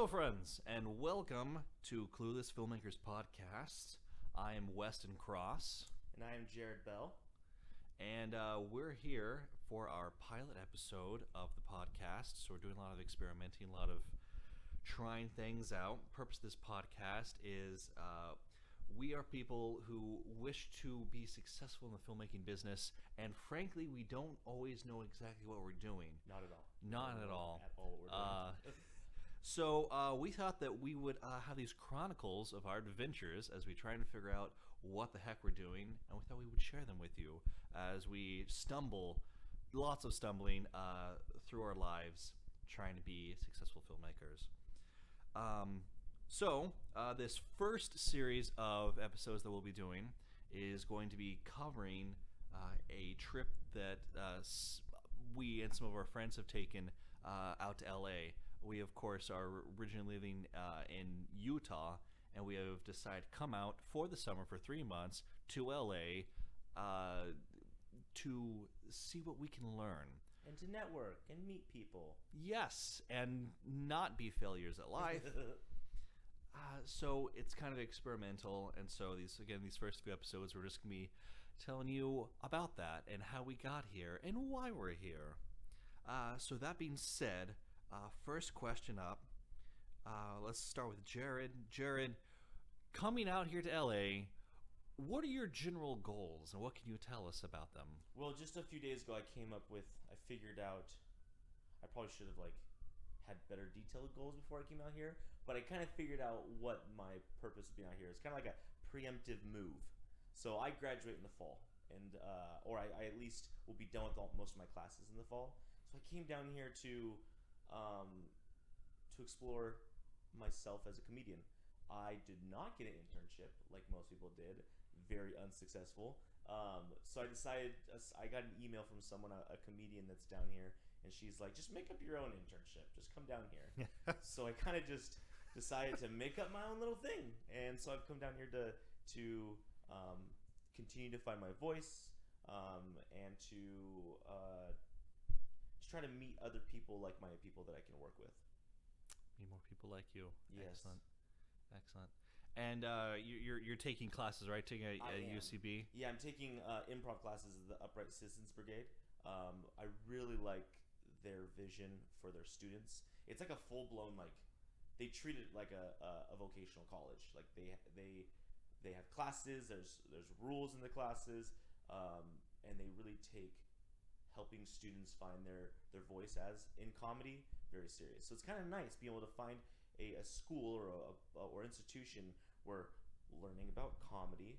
Hello, friends, and welcome to Clueless FIlmmakers Podcast. I am Westin Cross. And I am Jared Bell. And we're here for our pilot episode of the podcast. So we're doing a lot of experimenting, a lot of trying things out. The purpose of this podcast is we are people who wish to be successful in the filmmaking business, and frankly, we don't always know exactly what we're doing. Not at all. Not at all. At all what we're doing. So we thought that we would have these chronicles of our adventures as we try to figure out what the heck we're doing, and we thought we would share them with you as we stumble, lots of stumbling through our lives trying to be successful filmmakers. So this first series of episodes that we'll be doing is going to be covering a trip that we and some of our friends have taken out to LA. We, of course, are originally living in Utah, and we have decided to come out for the summer for 3 months to LA to see what we can learn. And to network and meet people. Yes, and not be failures at life. So it's kind of experimental, and so these first few episodes, we're just going to be telling you about that and how we got here and why we're here. So that being said, first question up. Let's start with Jared. Jared, coming out here to LA, what are your general goals, and what can you tell us about them? Well, just a few days ago, I figured out, I probably should have had better detailed goals before I came out here, but I kind of figured out what my purpose of being out here is. Kind of like a preemptive move. So I graduate in the fall, and or I at least will be done with most of my classes in the fall. So I came down here to explore myself as a comedian. I did not get an internship like most people did, very unsuccessful. So I decided, I got an email from someone, a comedian that's down here, and she's like, just make up your own internship, just come down here. So I kind of just decided to make up my own little thing, and so I've come down here to continue to find my voice, and to try to meet other people, like-minded people that I can work with. Meet more people like you. Yes. Excellent. And you're taking classes, right? Taking a UCB? Yeah, I'm taking improv classes at the Upright Citizens Brigade. I really like their vision for their students. It's like a full-blown, they treat it like a vocational college. Like they have classes, there's rules in the classes, and they really take helping students find their voice as in comedy very serious. So it's kind of nice being able to find a school or institution where learning about comedy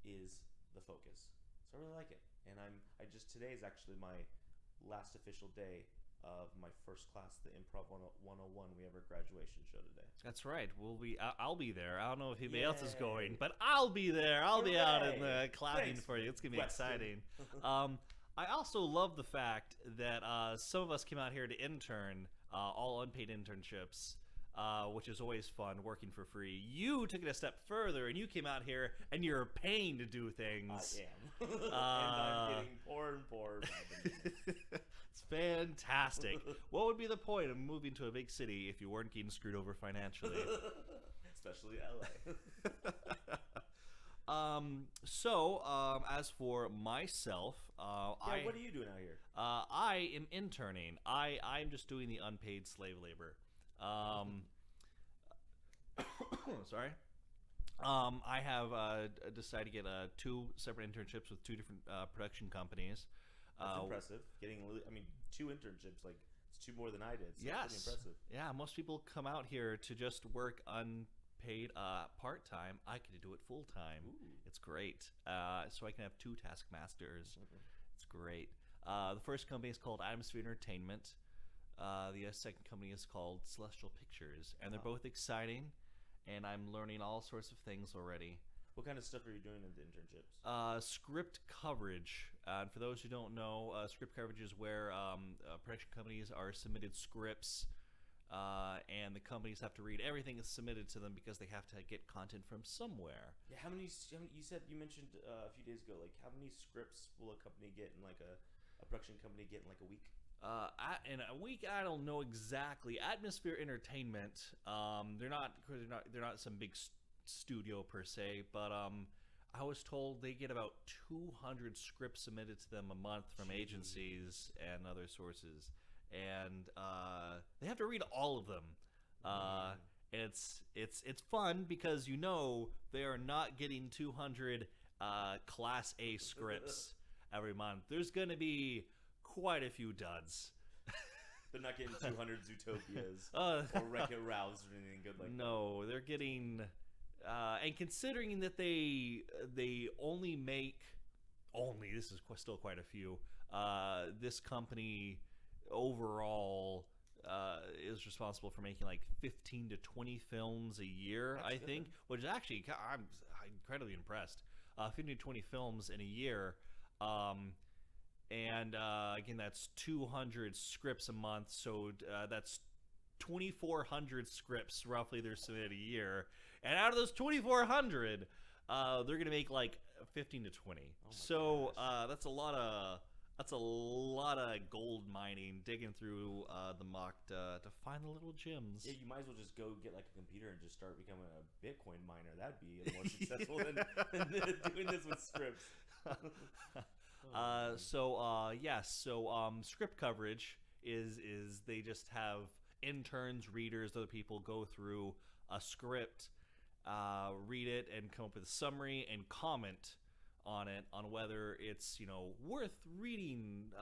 is the focus. So I really like it. And today is actually my last official day of my first class, the Improv 101. We have our graduation show today. That's right. I'll be there. I don't know if anybody else is going, but I'll be there. I'll be out in the clapping for you. It's gonna be exciting. I also love the fact that some of us came out here to intern, all unpaid internships, which is always fun, working for free. You took it a step further, and you came out here, and you're paying to do things. I am. And I'm getting poorer and poorer. It's fantastic. What would be the point of moving to a big city if you weren't getting screwed over financially? Especially LA. As for myself, what are you doing out here? I am interning. I'm just doing the unpaid slave labor. Sorry. I have decided to get 2 separate internships with 2 different production companies. That's impressive. Getting, 2 internships, it's 2 more than I did. So yes. It's pretty impressive. Yeah, most people come out here to just work unpaid part-time. I get to do it full-time. Ooh. It's great. So I can have 2 taskmasters. Mm-hmm. It's great. The first company is called Atmosphere Entertainment. The second company is called Celestial Pictures, and they're both exciting, and I'm learning all sorts of things already. What kind of stuff are you doing in the internships? Script coverage. And for those who don't know, script coverage is where production companies are submitted scripts, and the companies have to read everything that's submitted to them because they have to get content from somewhere. Yeah, you mentioned a few days ago, how many scripts will a company get in a production company get in a week? in a week, I don't know exactly. Atmosphere Entertainment. They're not some big studio per se, but I was told they get about 200 scripts submitted to them a month from agencies and other sources, and they have to read all of them. It's fun because they are not getting 200 Class A scripts every month. There's gonna be quite a few duds. They're not getting 200 Zootopias or Wreck-It Ralphs or anything good like that. No, they're getting... and considering that they only make... this is still quite a few. This company overall is responsible for making like 15 to 20 films a year, I think, which is actually... I'm incredibly impressed. 15 to 20 films in a year. And again, that's 200 scripts a month, so that's 2,400 scripts roughly they're submitted a year. And out of those 2,400, they're gonna make like 15 to 20. So that's a lot of gold mining, digging through the muck to find the little gems. Yeah, you might as well just go get like a computer and just start becoming a Bitcoin miner. That'd be more successful than doing this with scripts. Script coverage is they just have interns, readers, other people go through a script, read it, and come up with a summary and comment on it, on whether it's worth reading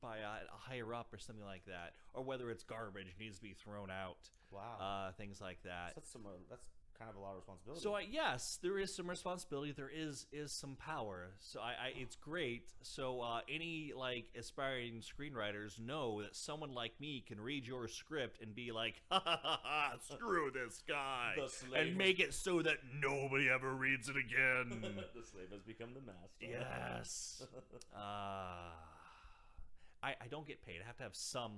by a higher up or something like that, or whether it's garbage, needs to be thrown out. Wow. Things like that. So that's kind of a lot of responsibility. So yes, there is some responsibility. There is some power. So it's great. So any like aspiring screenwriters know that someone like me can read your script and be like, ha ha ha, ha, screw this guy, and make it so that nobody ever reads it again. The slave has become the master. Yes. I don't get paid. I have to have some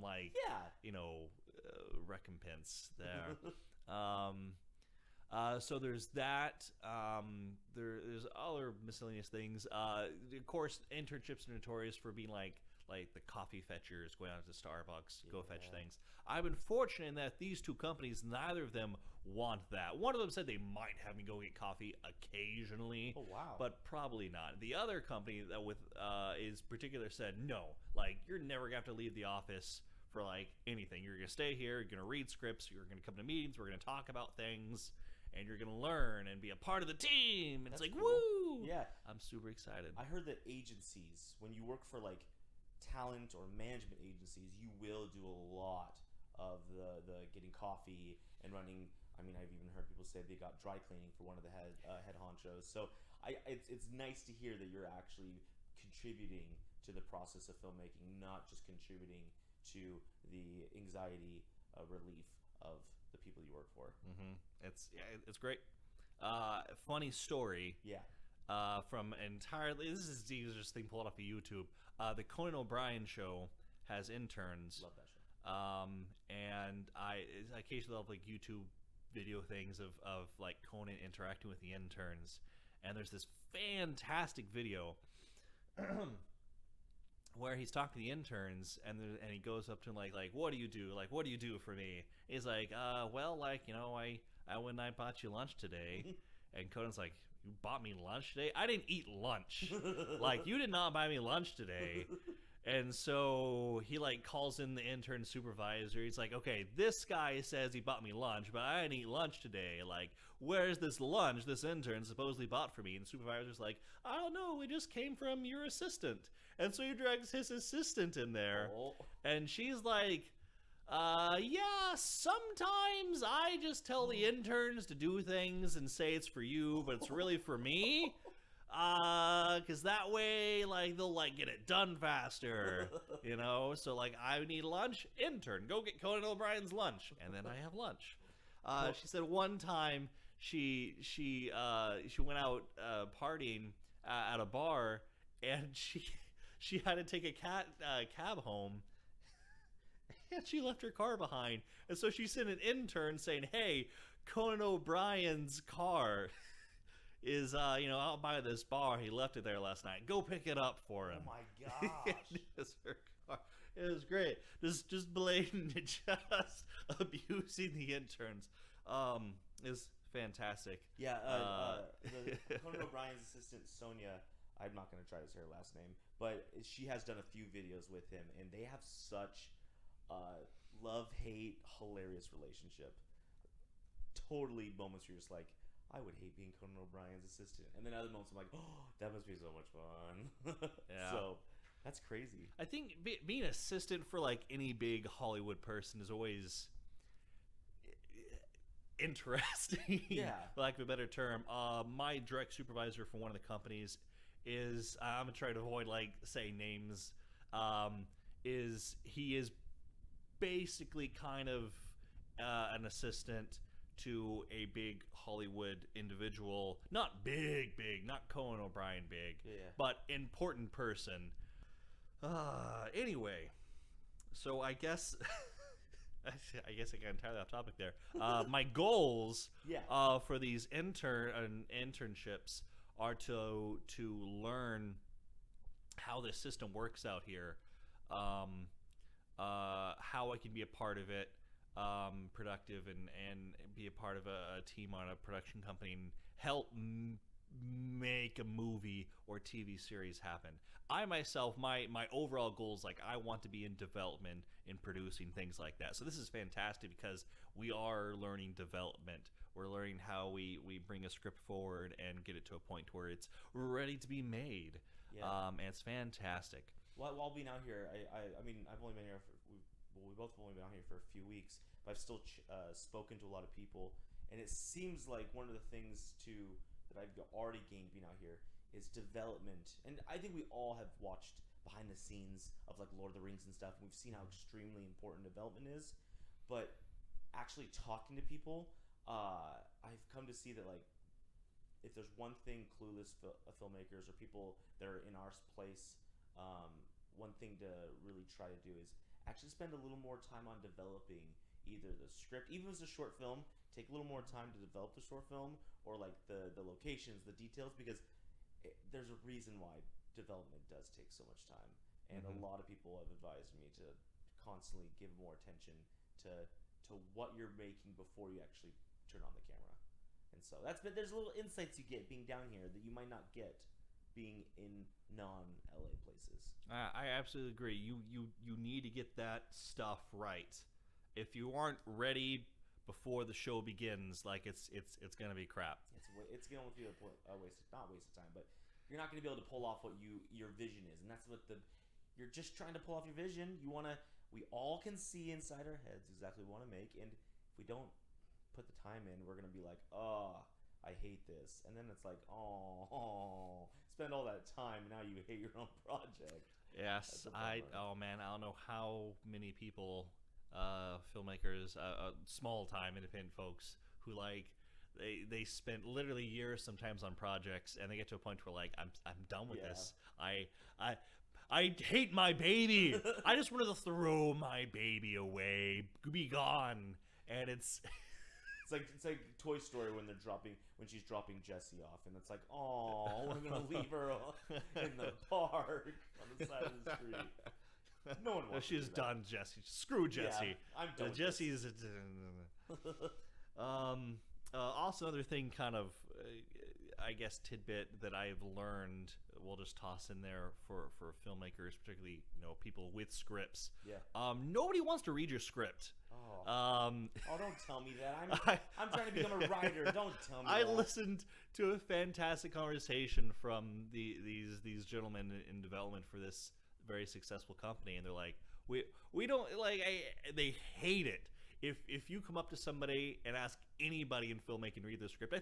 recompense there. So there's that. There's other miscellaneous things. Of course, internships are notorious for being like the coffee fetchers, going out to Starbucks, go fetch things. I've been fortunate in that these two companies, neither of them want that. One of them said they might have me go get coffee occasionally. Oh, wow. But probably not. The other company that is particular said no. You're never gonna have to leave the office for anything. You're gonna stay here. You're gonna read scripts. You're gonna come to meetings. We're gonna talk about things. And you're going to learn and be a part of the team. And it's cool. Woo! Yeah. I'm super excited. I heard that agencies, when you work for talent or management agencies, you will do a lot of the getting coffee and running. I mean, I've even heard people say they got dry cleaning for one of the head honchos. So it's nice to hear that you're actually contributing to the process of filmmaking, not just contributing to the anxiety relief of the people you work for. Mm-hmm. It's great. Funny story. Yeah. From entirely, this is the easiest thing pulled off of YouTube. The Conan O'Brien show has interns. Love that show. And I occasionally have YouTube video things of Conan interacting with the interns. And there's this fantastic video where he's talking to the interns, and he goes up to him like, what do you do? What do you do for me? He's like, I went and I bought you lunch today. And Conan's like, you bought me lunch today? I didn't eat lunch. You did not buy me lunch today. And so he calls in the intern supervisor. He's like, okay, this guy says he bought me lunch, but I didn't eat lunch today. Where's this lunch this intern supposedly bought for me? And the supervisor's like, I don't know, it just came from your assistant. And so he drags his assistant in there. Oh. And she's like, yeah, sometimes I just tell the interns to do things and say it's for you, but it's really for me. Because that way, they'll, get it done faster, So, I need lunch, intern, go get Conan O'Brien's lunch, and then I have lunch. She said one time she went out partying at a bar, and she had to take a cab home. And she left her car behind. And so she sent an intern saying, hey, Conan O'Brien's car is, out by this bar. He left it there last night. Go pick it up for him. Oh, my gosh. It's her car. It was great. Just blatant, just abusing the interns. Is fantastic. Yeah, Conan O'Brien's assistant Sonia. I'm not going to try to say her last name, but she has done a few videos with him, and they have such love-hate, hilarious relationship. Totally moments where you're just like, I would hate being Conan O'Brien's assistant, and then other moments I'm like, oh, that must be so much fun. Yeah. So that's crazy. I think being an assistant for like any big Hollywood person is always interesting. Yeah. For lack of a better term. My direct supervisor for one of the companies is, I'm gonna try to avoid like saying names. He is basically kind of an assistant to a big Hollywood individual. Not big, not Conan O'Brien big, but important person. Anyway, so I guess I got entirely off topic there. My goals for these internships are to learn how this system works out here, how I can be a part of it, productive, and be a part of a team on a production company and help make a movie or TV series happen. I myself, my overall goal is like I want to be in development, in producing things like that. So this is fantastic because we are learning development. We're learning how we bring a script forward and get it to a point where it's ready to be made. And it's fantastic. While being out here, I mean, I've only been here we both have only been out here for a few weeks, but I've still spoken to a lot of people, and it seems like one of the things that I've already gained being out here is development. And I think we all have watched behind the scenes of like Lord of the Rings and stuff, and we've seen how extremely important development is. But actually talking to people, I've come to see that like if there's one thing Clueless filmmakers or people that are in our place, one thing to really try to do is actually spend a little more time on developing either the script, even if it's a short film, take a little more time to develop the short film, or like the locations, the details, because there's a reason why development does take so much time. And a lot of people have advised me to constantly give more attention to what you're making before you actually turn on the camera. And so there's little insights you get being down here that you might not get being in non-LA places. I absolutely agree. You need to get that stuff right. If you aren't ready before the show begins, like it's gonna be crap. It's gonna be a waste of time, but you're not gonna be able to pull off what your vision is, and that's what you're just trying to pull off your vision. We all can see inside our heads exactly what we want to make, and if we don't put the time in, we're gonna be like, oh, I hate this, and then it's like, oh, spend all that time, now you hate your own project. Yes, oh man, I don't know how many people, filmmakers, small time independent folks who like they spent literally years sometimes on projects, and they get to a point where like I'm done with this. I hate my baby. I just wanted to throw my baby away, be gone, and it's like Toy Story when she's dropping Jessie off, and it's like, oh, we're gonna leave her in the park on the side of the street. No one wants. She's done, Jessie. Screw Jessie. Yeah, I'm done. Jessie's. Also, another thing, kind of, I guess, tidbit that I've learned. We'll just toss in there for filmmakers, particularly people with scripts. Yeah. Nobody wants to read your script. Oh, don't tell me that. I'm trying to become a writer. Don't tell me I that. listened to a fantastic conversation from these gentlemen in development for this very successful company, and they're like, we don't like. They hate it if you come up to somebody and ask anybody in filmmaking to read the script.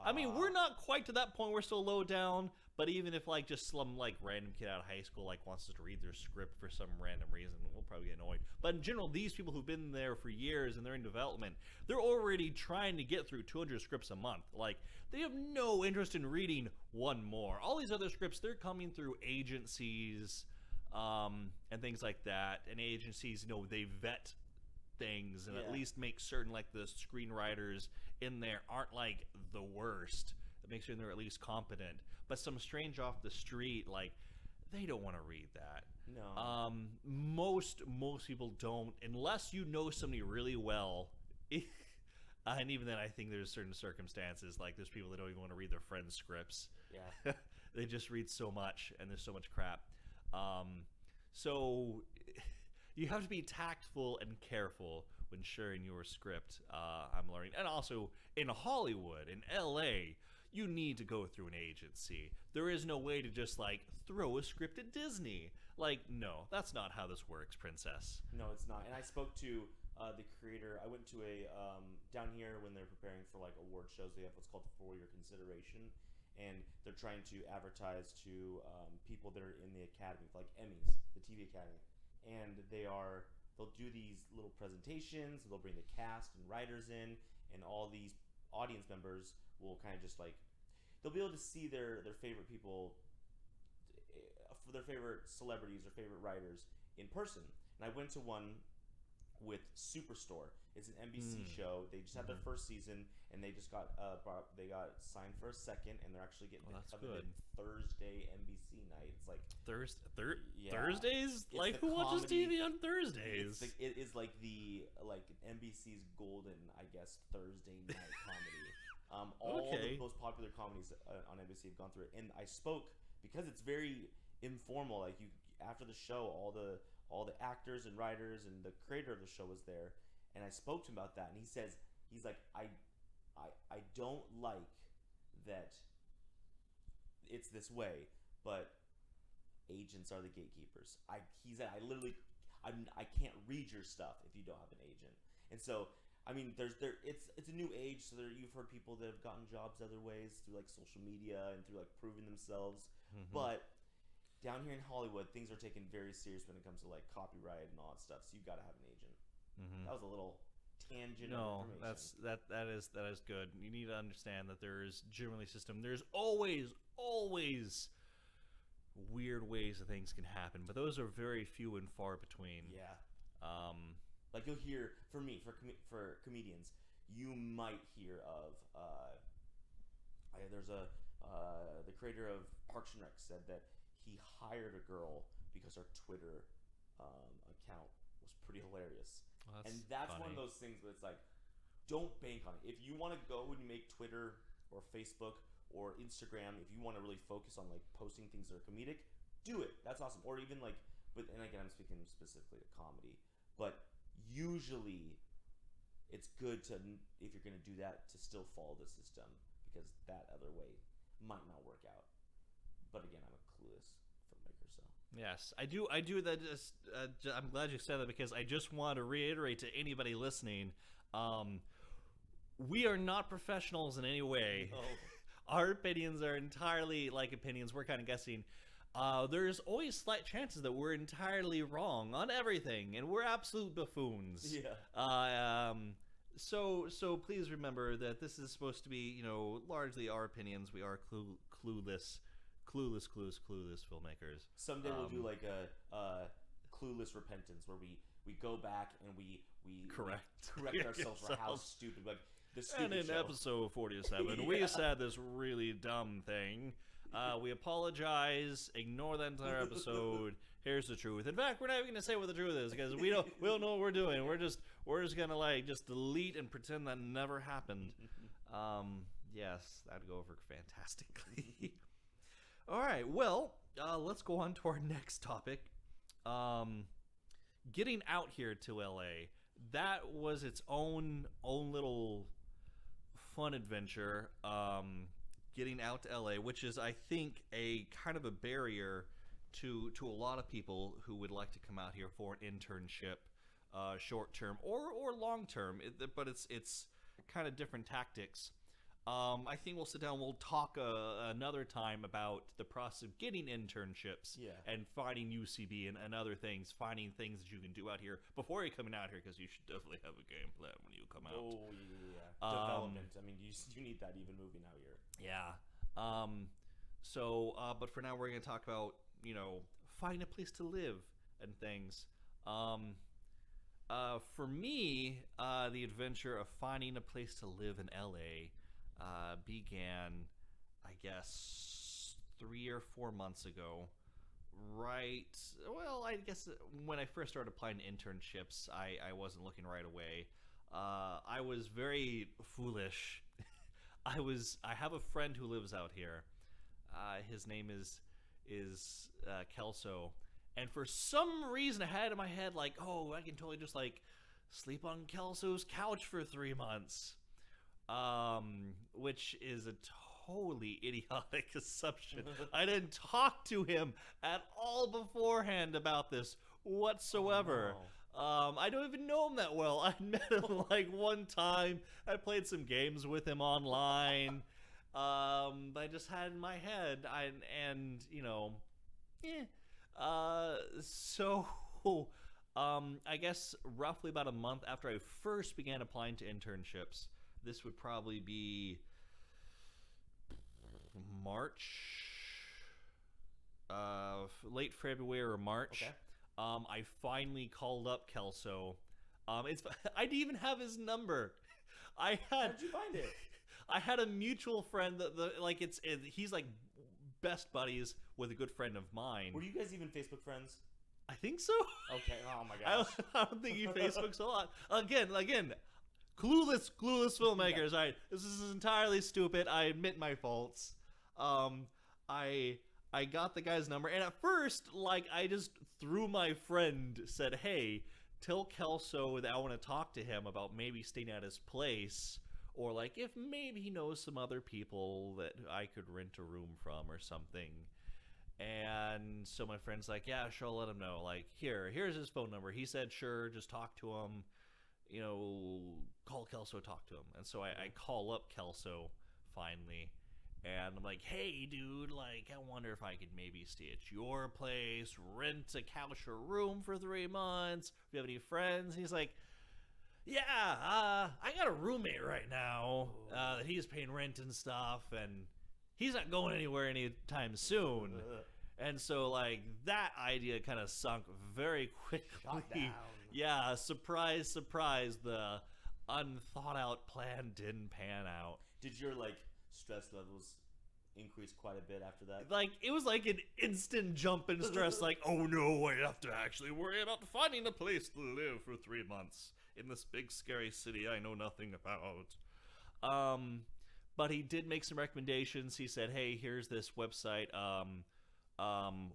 I mean, we're not quite to that point. We're still low down. But even if like just some like random kid out of high school like wants us to read their script for some random reason, we'll probably get annoyed. But in general, these people who've been there for years and they're in development, they're already trying to get through 200 scripts a month. Like, they have no interest in reading one more. All these other scripts, they're coming through agencies and things like that. And agencies, they vet things and at least make certain like the screenwriters in there aren't like the worst. It makes sure they're at least competent. But some strange off the street, like, they don't want to read that. No. Most people don't, unless you know somebody really well. And even then, I think there's certain circumstances, like there's people that don't even want to read their friends' scripts. Yeah. They just read so much, and there's so much crap. So you have to be tactful and careful when sharing your script. I'm learning, and also in Hollywood, in LA, you need to go through an agency. There is no way to just like throw a script at Disney. Like, no, that's not how this works, princess. No, it's not. And I spoke to the creator. I went to a down here when they're preparing for like award shows. They have what's called for your consideration, and they're trying to advertise to people that are in the academy, like Emmys, the TV Academy, and they'll do these little presentations. They'll bring the cast and writers in, and all these audience members will kind of just like they'll be able to see their favorite people, their favorite celebrities or favorite writers in person. And I went to one with Superstore. It's an NBC show. They just had their first season, and they just got signed for a second, and they're actually getting coveted Thursday NBC night. It's like Thursdays. Like who watches TV on Thursdays? It is like NBC's golden, I guess, Thursday night comedy. All the most popular comedies on NBC have gone through it, and I spoke because it's very informal. Like you, after the show, all the actors and writers and the creator of the show was there, and I spoke to him about that, and he's like, I don't like that it's this way, but agents are the gatekeepers. He said, I can't read your stuff if you don't have an agent, and so. I mean, it's a new age, so you've heard people that have gotten jobs other ways through like social media and through like proving themselves. But down here in Hollywood, things are taken very serious when it comes to like copyright and all that stuff. So you got to have an agent. That was a little tangent. No, that is good. You need to understand that there is generally system. There's always weird ways that things can happen, but those are very few and far between. Yeah. Like you'll hear, for comedians, you might hear of, there's the creator of Parks and Rec said that he hired a girl because her Twitter account was pretty hilarious. Well, that's funny. one of those things where it's like, don't bank on it. If you want to go and make Twitter or Facebook or Instagram, if you want to really focus on like posting things that are comedic, do it. That's awesome. Or even like, and again, I'm speaking specifically to comedy, but usually it's good to, if you're going to do that, to still follow the system, because that other way might not work out. But again, I'm a clueless filmmaker, so yes, I do that. I'm glad you said that, because I just want to reiterate to anybody listening, we are not professionals in any way. No. Our opinions are entirely like opinions. We're kind of guessing. There's always slight chances that we're entirely wrong on everything, and we're absolute buffoons. Yeah. So please remember that this is supposed to be, largely our opinions. We are clueless filmmakers. Someday we'll do like a clueless repentance, where we go back and we correct ourselves for how stupid, like the stupid. And in show. episode 47, we said this really dumb thing. We apologize. Ignore that entire episode. Here's the truth. In fact, we're not even gonna say what the truth is, because we don't know what we're doing. We're just gonna like just delete and pretend that never happened. Yes, that'd go over fantastically. All right. Well, let's go on to our next topic. Getting out here to LA. That was its own little fun adventure. Getting out to LA, which is, I think, a kind of a barrier to a lot of people who would like to come out here for an internship, short term or long term. But it's kind of different tactics. I think we'll sit down. We'll talk another time about the process of getting internships and finding UCB and other things, finding things that you can do out here before you're coming out here, because you should definitely have a game plan when you come out. Oh, yeah. Development. I mean, you need that even moving out here. Yeah. But for now, we're going to talk about, finding a place to live and things. For me, the adventure of finding a place to live in LA began, I guess, 3 or 4 months ago, right. Well, I guess when I first started applying to internships, I wasn't looking right away. I was very foolish. I have a friend who lives out here. His name is Kelso, and for some reason I had in my head like, oh, I can totally just like sleep on Kelso's couch for 3 months, which is a totally idiotic assumption. I didn't talk to him at all beforehand about this whatsoever. Oh, no. I don't even know him that well. I met him like one time. I played some games with him online. I just had in my head, so I guess roughly about a month after I first began applying to internships, this would probably be March, late February or March. Okay. I finally called up Kelso. I didn't even have his number. I How had did you find it? I had a mutual friend he's like best buddies with a good friend of mine. Were you guys even Facebook friends? I think so. Okay. Oh my I gosh. don't think he Facebooks a lot. Again, clueless filmmakers. Yeah. All right, this is entirely stupid. I admit my faults. I got the guy's number, and at first, like, I just through my friend said, "Hey, tell Kelso that I want to talk to him about maybe staying at his place, or like if maybe he knows some other people that I could rent a room from or something." And so my friend's like, "Yeah, sure, I'll let him know. Like, here's his phone number." He said, "Sure, just talk to him. Call Kelso, talk to him." And so I call up Kelso finally, and I'm like, "Hey, dude, like, I wonder if I could maybe stay at your place, rent a couch or room for 3 months. If you have any friends?" And he's like, "Yeah, I got a roommate right now that he's paying rent and stuff, and he's not going anywhere anytime soon." And so, like, that idea kind of sunk very quickly. Shot down. Yeah, surprise, surprise, the unthought out plan didn't pan out. Did your like stress levels increase quite a bit after that? Like, it was like an instant jump in stress, like, oh no, I have to actually worry about finding a place to live for 3 months in this big scary city I know nothing about. But he did make some recommendations. He said, "Hey, here's this website,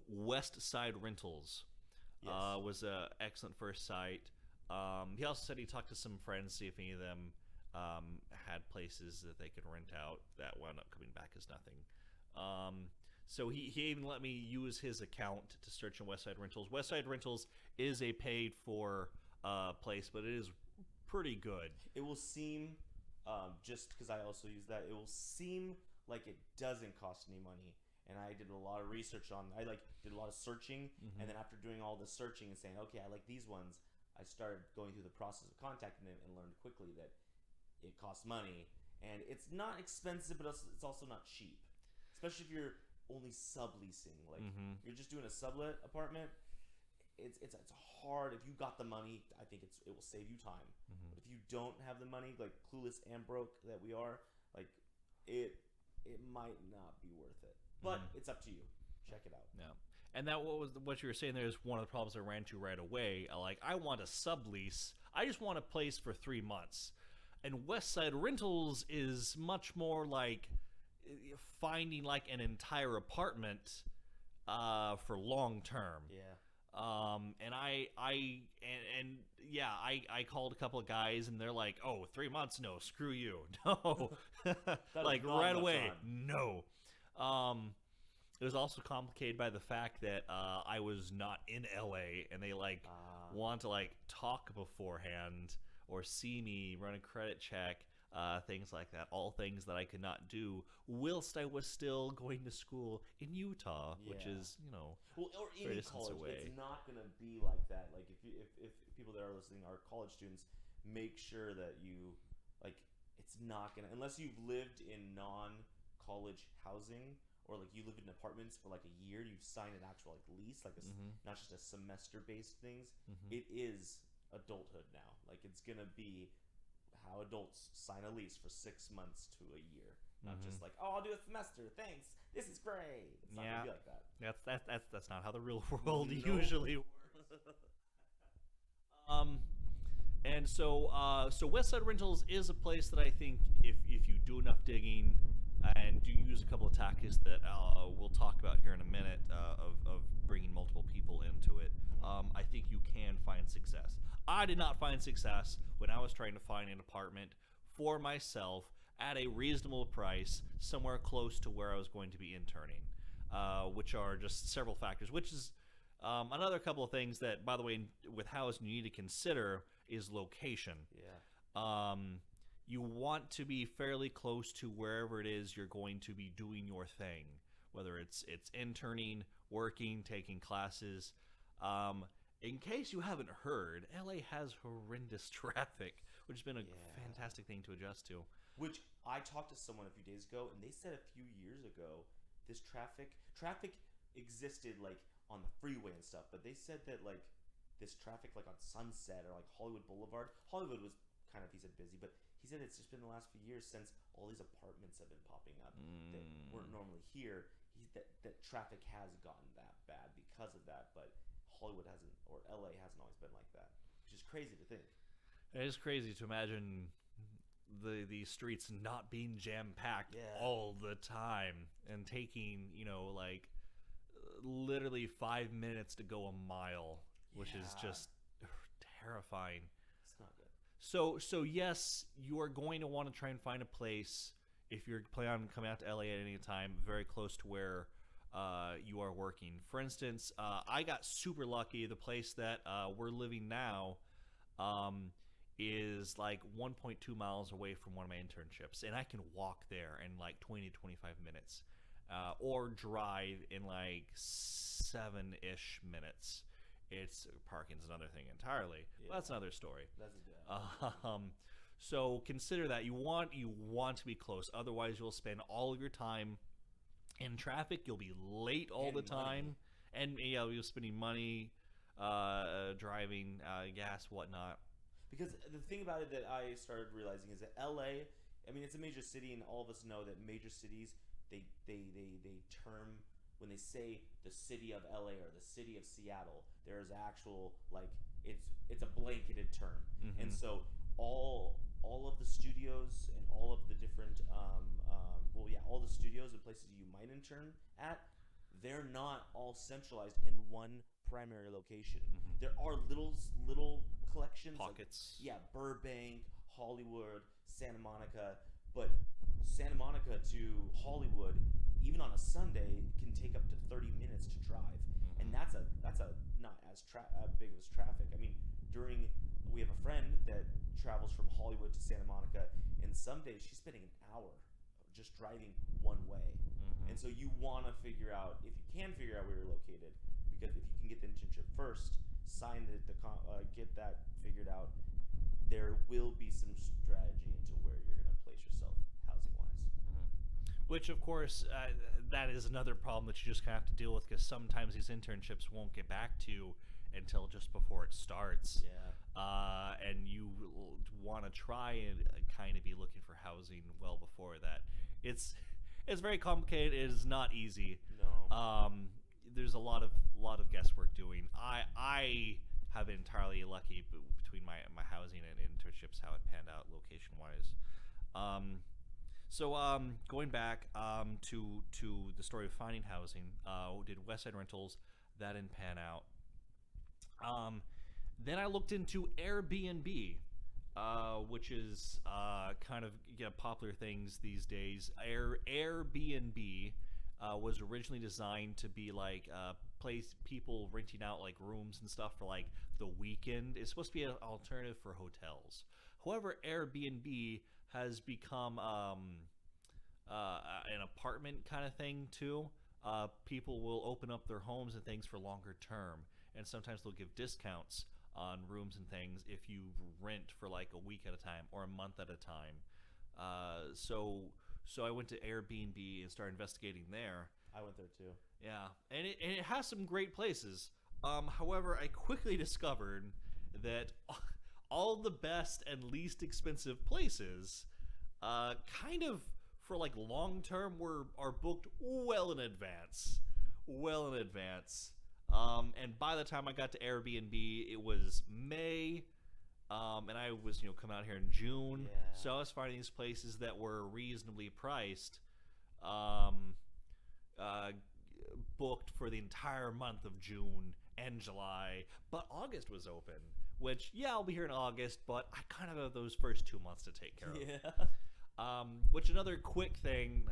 West Side Rentals." Yes. Was a excellent first site. He also said he talked to some friends, see if any of them had places that they could rent out that wound up coming back as nothing. So he even let me use his account to search on West Side Rentals. West Side Rentals is a paid for place, but it is pretty good. It will seem, just because I also use that, it will seem like it doesn't cost any money. And I did a lot of research I did a lot of searching, and then after doing all the searching and saying, okay, I like these ones, I started going through the process of contacting them and learned quickly that it costs money, and it's not expensive, but it's also not cheap, especially if you're only subleasing. Like you're just doing a sublet apartment. It's hard. If you got the money, I think it will save you time. But if you don't have the money, like clueless and broke that we are, like it might not be worth it. But it's up to you. Check it out. Yeah. And that what you were saying there is one of the problems I ran to right away. Like, I want a sublease. I just want a place for 3 months. And West Side Rentals is much more like finding like an entire apartment for long term. Yeah. And I called a couple of guys, and they're like, "Oh, 3 months? No, screw you. No." Like right away. Time. No. It was also complicated by the fact that I was not in LA, and they like want to like talk beforehand or see me, run a credit check, things like that. All things that I could not do whilst I was still going to school in Utah, which is, well, or fair any distance college. away. It's not gonna be like that. Like if people that are listening are college students, make sure that you like. It's not gonna, unless you've lived in non-college housing. Or like you live in apartments for like a year, you've signed an actual like lease, like not just a semester-based things. It is adulthood now. Like it's gonna be how adults sign a lease for 6 months to a year. Not just like, oh, I'll do a semester. Thanks. This is great. It's not gonna be like that. That's not how the real world usually works. And so West Side Rentals is a place that I think if you do enough digging and do use a couple of tactics that we'll talk about here in a minute of bringing multiple people into it, I think you can find success. I did not find success when I was trying to find an apartment for myself at a reasonable price somewhere close to where I was going to be interning, which are just several factors, which is another couple of things that, by the way, with housing you need to consider is location. Yeah. You want to be fairly close to wherever it is you're going to be doing your thing, whether it's interning, working, taking classes. In case you haven't heard, LA has horrendous traffic, which has been a fantastic thing to adjust to. Which I talked to someone a few days ago, and they said a few years ago, this traffic existed like on the freeway and stuff, but they said that like this traffic like on Sunset or like Hollywood Boulevard, Hollywood was kind of, he said, busy, but he said it's just been the last few years since all these apartments have been popping up that weren't normally here. That traffic has gotten that bad because of that, but Hollywood hasn't, or LA hasn't always been like that, which is crazy to think. It is crazy to imagine the streets not being jam-packed all the time and taking, like literally 5 minutes to go a mile, which is just terrifying. It's not good. So yes, you are going to want to try and find a place, if you're planning on coming out to LA at any time, very close to where you are working. For instance, I got super lucky. The place that we're living now is like 1.2 miles away from one of my internships, and I can walk there in like 20 to 25 minutes, or drive in like 7-ish minutes. It's parking's another thing entirely. Well, that's another story. So consider that you want to be close. Otherwise, you'll spend all of your time in traffic. You'll be late all the time, and you're spending money, driving, gas, whatnot. Because the thing about it that I started realizing is that LA, I mean, it's a major city, and all of us know that major cities, they term, when they say the city of LA or the city of Seattle, there's actual, like, it's a blanketed term. And so all of the studios and all of the different all the studios and places you might intern at, they're not all centralized in one primary location. There are little collections, pockets, like, Burbank, Hollywood, Santa Monica, but Santa Monica to Hollywood, even on a Sunday, can take up to 30 minutes to drive, and that's a not as big of as traffic. I mean, we have a friend that travels from Hollywood to Santa Monica, and some days she's spending an hour just driving one way. And so you want to figure out, if you can figure out where you're located, because if you can get the internship first, get that figured out, there will be some strategy into where you're going to place yourself housing-wise. Which, of course, that is another problem that you just kind of have to deal with, because sometimes these internships won't get back to you until just before it starts. And you want to try and kind of be looking for housing well before that. It's very complicated. It is not easy. No. There's a lot of guesswork doing. I have been entirely lucky between my housing and internships, how it panned out location wise. So going back to the story of finding housing, did West Side Rentals, that didn't pan out. Then I looked into Airbnb, which is kind of popular things these days. Airbnb was originally designed to be like a place people renting out like rooms and stuff for like the weekend. It's supposed to be an alternative for hotels. However, Airbnb has become an apartment kind of thing too. People will open up their homes and things for longer term, and sometimes they'll give discounts on rooms and things if you rent for like a week at a time or a month at a time. So I went to Airbnb and started investigating there. I went there too. Yeah, and it has some great places. However, I quickly discovered that all the best and least expensive places, kind of for like long term, are booked well in advance. And by the time I got to Airbnb, it was May, and I was coming out here in June. Yeah. So I was finding these places that were reasonably priced, booked for the entire month of June and July, but August was open. Which, yeah, I'll be here in August, but I kind of have those first 2 months to take care of. Yeah. Which another quick thing,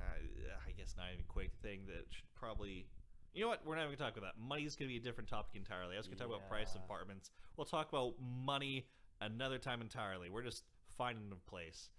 I guess not even quick thing that should probably, you know what? We're not even gonna talk about that. Money's gonna be a different topic entirely. I was gonna talk about price of apartments. We'll talk about money another time entirely. We're just finding a place.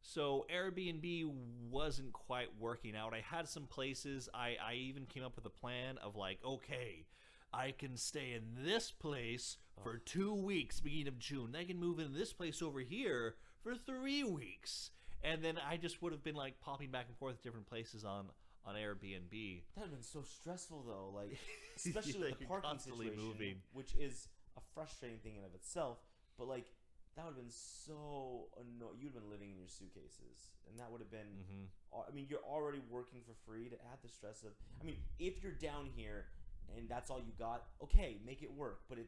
So Airbnb wasn't quite working out. I had some places. I even came up with a plan of like, okay, I can stay in this place for 2 weeks, beginning of June. I can move in this place over here for 3 weeks. And then I just would have been like popping back and forth to different places on Airbnb. That would have been so stressful though, like especially with the parking situation, moving. which is a frustrating thing in of itself. But like that would have been so annoying. You'd have been living in your suitcases, and that would have been. I mean, you're already working for free. To add the stress of, I mean, if you're down here and that's all you got, okay, make it work. But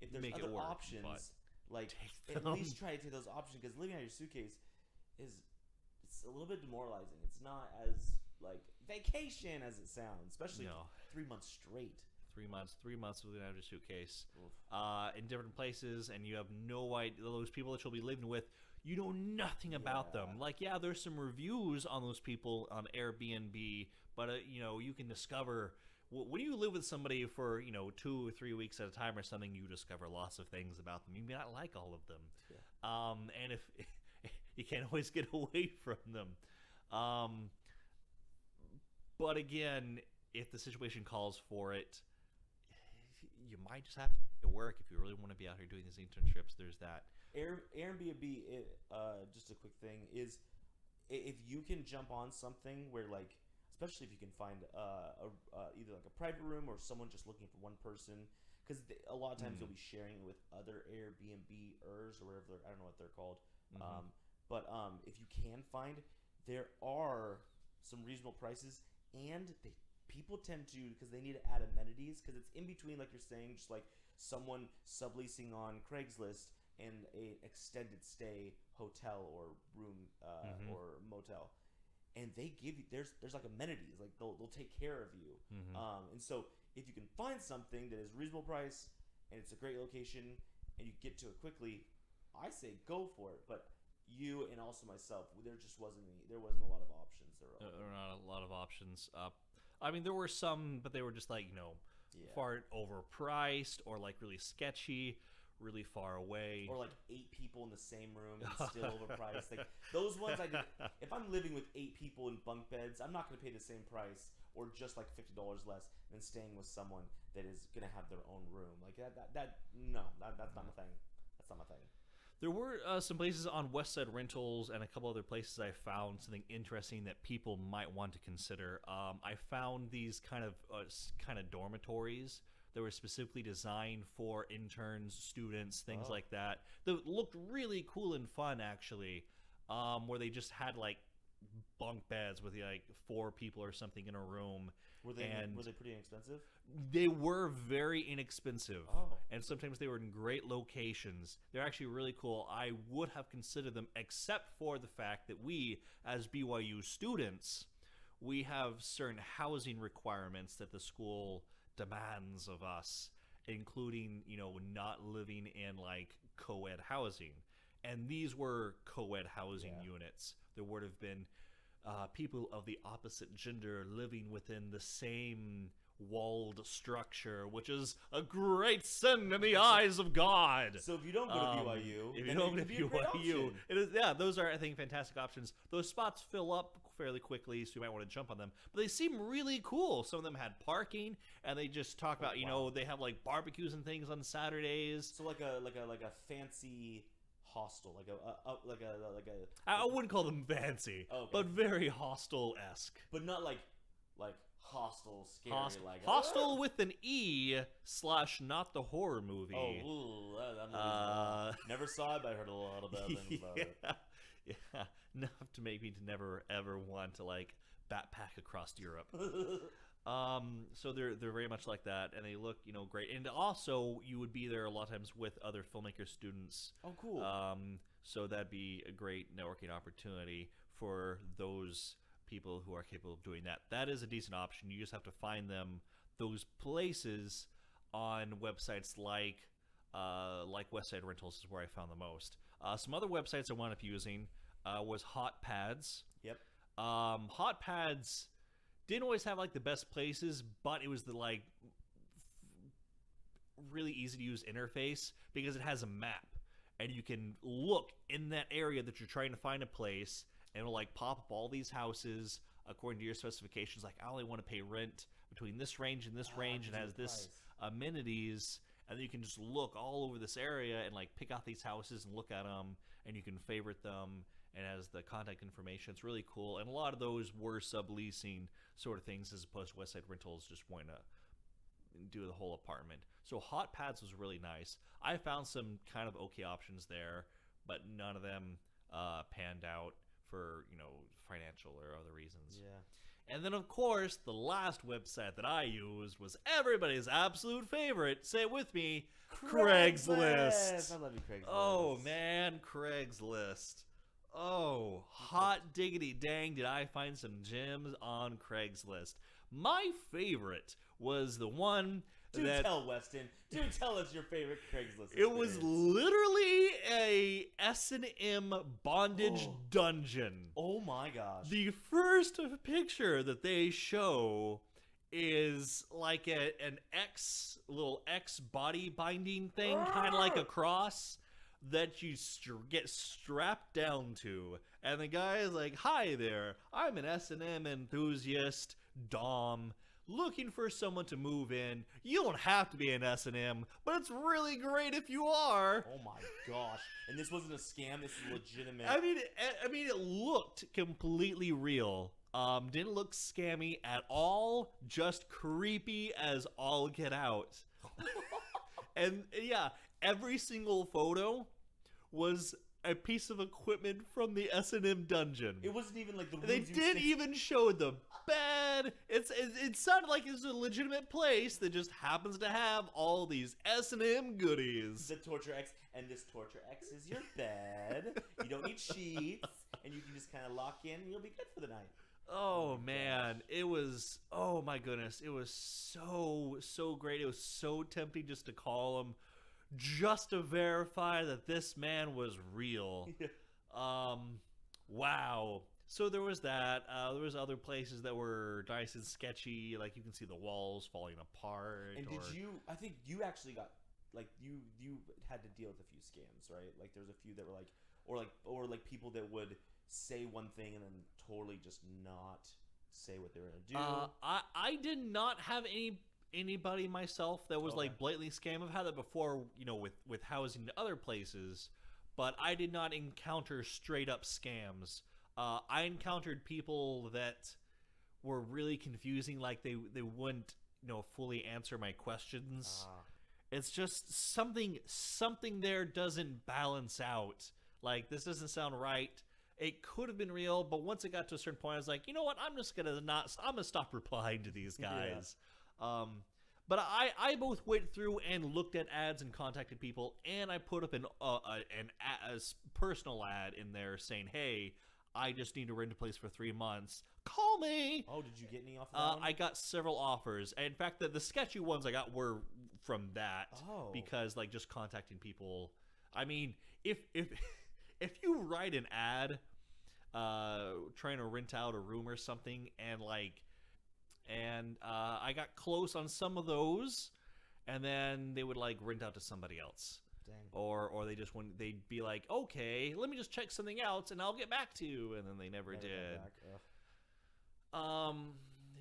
if there's other options, like at least try to take those options, because living out of your suitcase it's a little bit demoralizing. It's not as like vacation as it sounds, especially 3 months straight. 3 months living out of your suitcase, in different places, and you have no idea. Those people that you'll be living with, you know nothing about them. Like, yeah, there's some reviews on those people on Airbnb, but you can discover when you live with somebody for 2 or 3 weeks at a time or something, you discover lots of things about them. You may not like all of them, and if you can't always get away from them, but again, if the situation calls for it, you might just have to make it work if you really want to be out here doing these internships. There's that. Airbnb, just a quick thing, is if you can jump on something where, like, especially if you can find either like a private room or someone just looking for one person, because a lot of times you'll be sharing it with other Airbnb-ers or whatever, I don't know what they're called. But if you can find, there are some reasonable prices, and people tend to, because they need to add amenities, because it's in between, like you're saying, just like someone subleasing on Craigslist and a extended stay hotel or room or motel, and they give you there's like amenities, like they'll take care of you, and so if you can find something that is reasonable price and it's a great location and you get to it quickly, I say go for it. But you and also myself, there wasn't a lot of options. There were not a lot of options. I mean, there were some, but they were just like, far overpriced or like really sketchy, really far away. Or like 8 people in the same room and still overpriced. Like those ones, if I'm living with 8 people in bunk beds, I'm not going to pay the same price or just like $50 less than staying with someone that is going to have their own room. Like that's not my thing. That's not my thing. There were some places on Westside Rentals and a couple other places I found something interesting that people might want to consider. I found these kind of dormitories that were specifically designed for interns, students, things like that. That looked really cool and fun, actually, where they just had like bunk beds with like 4 people or something in a room. Were they pretty inexpensive? They were very inexpensive. Oh. And sometimes they were in great locations. They're actually really cool. I would have considered them, except for the fact that we, as BYU students, we have certain housing requirements that the school demands of us, including, not living in like co-ed housing. And these were co-ed housing units. There would have been people of the opposite gender living within the same walled structure, which is a great sin in the eyes of God. So if you don't go to BYU, if you don't go to BYU, it is, those are, I think, fantastic options. Those spots fill up fairly quickly, so you might want to jump on them. But they seem really cool. Some of them had parking, and they just talk about, they have like barbecues and things on Saturdays. So like a fancy hostel, I wouldn't call them fancy, but very hostel-esque. But not like hostile, scary, like Hostel with an E / not the horror movie. Oh, ooh, that movie. Never saw it, but I heard a lot of bad things about it. Yeah, enough to make me to never ever want to like backpack across Europe. So they're very much like that, and they look great. And also, you would be there a lot of times with other filmmaker students. Oh, cool. So that'd be a great networking opportunity for those people who are capable of doing that. That is a decent option. You just have to find those places on websites like Westside Rentals is where I found the most. Some other websites I wound up using was Hot Pads. Yep. Hot Pads didn't always have like the best places, but it was the like really easy to use interface because it has a map and you can look in that area that you're trying to find a place. And it'll like pop up all these houses according to your specifications. Like, I only want to pay rent between this range and this range, and has this amenities. And then you can just look all over this area and like pick out these houses and look at them, and you can favorite them. And has the contact information. It's really cool. And a lot of those were subleasing sort of things, as opposed to Westside Rentals just wanting to do the whole apartment. So Hot Pads was really nice. I found some kind of okay options there, but none of them panned out for financial or other reasons. Yeah. And then of course the last website that I used was everybody's absolute favorite. Say it with me, Craigslist. I love you, Craigslist. Oh man, Craigslist. Oh, hot diggity dang, did I find some gems on Craigslist. My favorite was the one Do tell, Westin. Do tell us your favorite Craigslist experience. It was literally a S&M bondage dungeon. Oh my gosh. The first picture that they show is like an little X body binding thing, kind of like a cross that you get strapped down to. And the guy is like, "Hi there, I'm an S&M enthusiast, Dom, looking for someone to move in. You don't have to be an S&M, but it's really great if you are." Oh my gosh. And this wasn't a scam, this is legitimate. I mean it looked completely real. Didn't look scammy at all, just creepy as all get out. And yeah, every single photo was a piece of equipment from the S&M dungeon. It wasn't even like the They didn't even show the bed. It sounded like it was a legitimate place that just happens to have all these S&M goodies. The Torture X, and this Torture X is your bed. You don't need sheets, and you can just kind of lock in, and you'll be good for the night. Oh man, it was, oh my goodness, it was so great. It was so tempting just to call him, just to verify that this man was real. Wow. So there was that. There was other places that were nice and sketchy, like you can see the walls falling apart. And I think you actually got, like, you had to deal with a few scams, right? Like there's a few that were like, or like people that would say one thing and then totally just not say what they were gonna do. I did not have anybody myself that was like blatantly scam. I've had that before, with housing to other places, but I did not encounter straight up scams. I encountered people that were really confusing, like they wouldn't fully answer my questions. It's just something there doesn't balance out. Like, this doesn't sound right. It could have been real, but once it got to a certain point, I was like, you know what? I'm gonna stop replying to these guys. Yeah. But I both went through and looked at ads and contacted people, and I put up a personal ad in there saying, "Hey, I just need to rent a place for 3 months. Call me." Oh, did you get any off of that? I got several offers. In fact, the sketchy ones I got were from that. Because like just contacting people. I mean, if you write an ad trying to rent out a room or something, and I got close on some of those, and then they would like rent out to somebody else. Dang. Or they'd be like, "Okay, let me just check something else and I'll get back to you," and then they never did.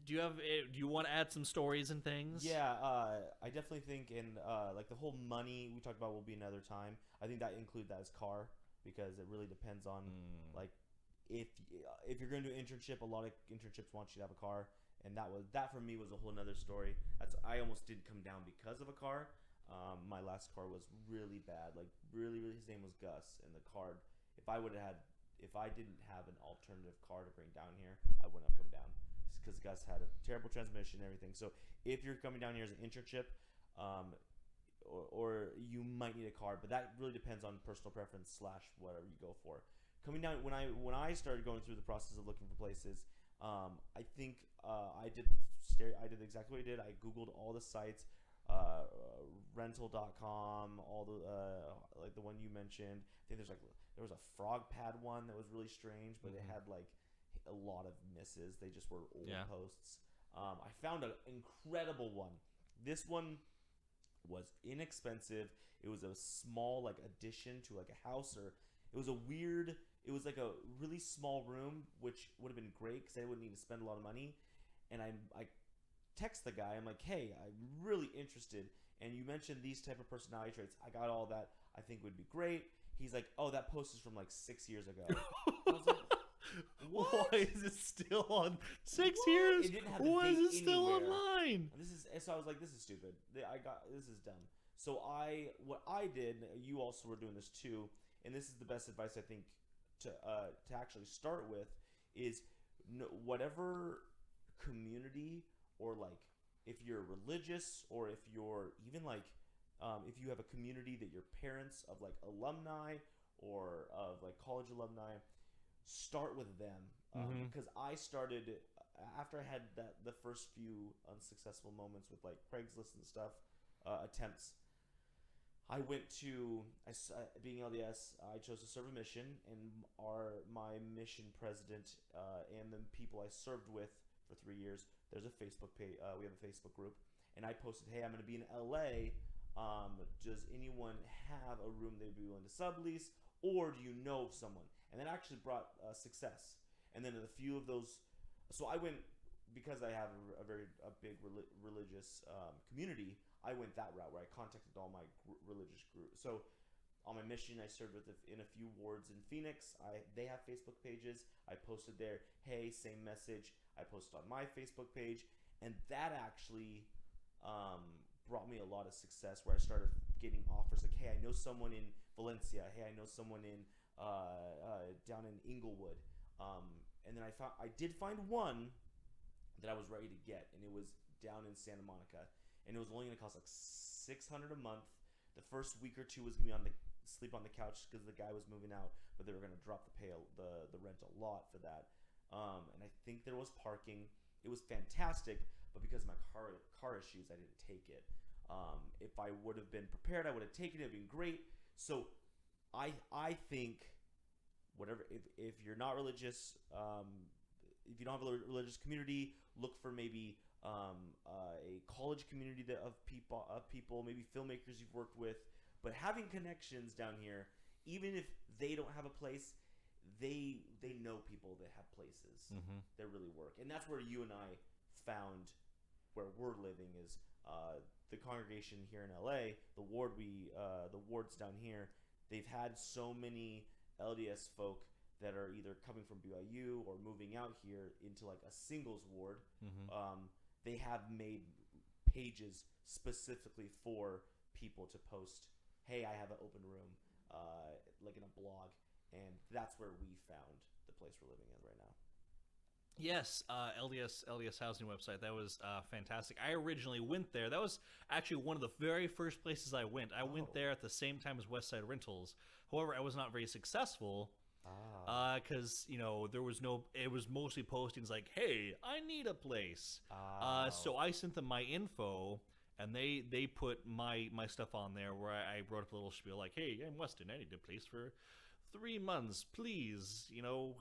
Do you want to add some stories and things? Yeah, I definitely think like the whole money we talked about will be another time. I think that include that as car, because it really depends on like if you're going to do an internship. A lot of internships want you to have a car, and that for me was a whole nother story. I almost did come down because of a car. My last car was really bad, like really, his name was Gus, and the car, if I didn't have an alternative car to bring down here, I wouldn't have come down, because Gus had a terrible transmission and everything. So if you're coming down here as an internship, or you might need a car, but that really depends on personal preference / whatever you go for. Coming down, when I started going through the process of looking for places, I think I did exactly what I did. I Googled all the sites, rental.com, all the like the one you mentioned. I think there was a frog pad one that was really strange, but it had like a lot of misses. They just were old posts. I found an incredible one. This one was inexpensive. It was a small like addition to like a house, or it was like a really small room, which would have been great because I wouldn't need to spend a lot of money. And I text the guy. I'm like, hey, I'm really interested, and you mentioned these type of personality traits. I got all that. I think would be great. He's like, oh, that post is from like 6 years ago. I was like, what? Why is it still on 6 years? It didn't have Why is it still anywhere. online? So I was like, this is stupid. This is dumb. So what I did, you also were doing this too, and this is the best advice I think to actually start with, is whatever community, or like if you're religious, or if you're even like if you have a community that your parents of like alumni or of like college alumni, start with them. Because I started after I had the first few unsuccessful moments with like Craigslist and stuff, attempts. I went to, being LDS, I chose to serve a mission, and my mission president and the people I served with for 3 years, there's a Facebook page. We have a Facebook group, and I posted, hey, I'm going to be in LA. Does anyone have a room they'd be willing to sublease, or do you know of someone? And that actually brought success. And then a few of those, so I went, because I have a big religious community, I went that route where I contacted all my religious groups. So on my mission, I served in a few wards in Phoenix. They have Facebook pages. I posted there, hey, same message. I posted on my Facebook page, and that actually brought me a lot of success, where I started getting offers like, hey, I know someone in Valencia. Hey, I know someone in down in Inglewood. And then I did find one that I was ready to get, and it was down in Santa Monica, and it was only going to cost like $600 a month. The first week or two was going to be sleep on the couch because the guy was moving out, but they were going to drop the rent a lot for that. And I think there was parking. It was fantastic, but because of my car issues, I didn't take it. If I would have been prepared, I would have taken it. It'd been great. So I think whatever, if you're not religious, if you don't have a religious community, look for maybe a college community of people, maybe filmmakers you've worked with. But having connections down here, even if they don't have a place, they know people that have places that really work. And that's where you and I found where we're living is the congregation here in LA, the wards down here. They've had so many LDS folk that are either coming from BYU or moving out here into like a singles ward. They have made pages specifically for people to post, hey, I have an open room, like in a blog. And that's where we found the place we're living in right now. Yes, LDS housing website. That was fantastic. I originally went there. That was actually one of the very first places I went. I went there at the same time as Westside Rentals. However, I was not very successful because there was no. It was mostly postings like, "Hey, I need a place." So I sent them my info, and they put my stuff on there where I wrote up a little spiel like, "Hey, I'm Westin. I need a place for 3 months, please,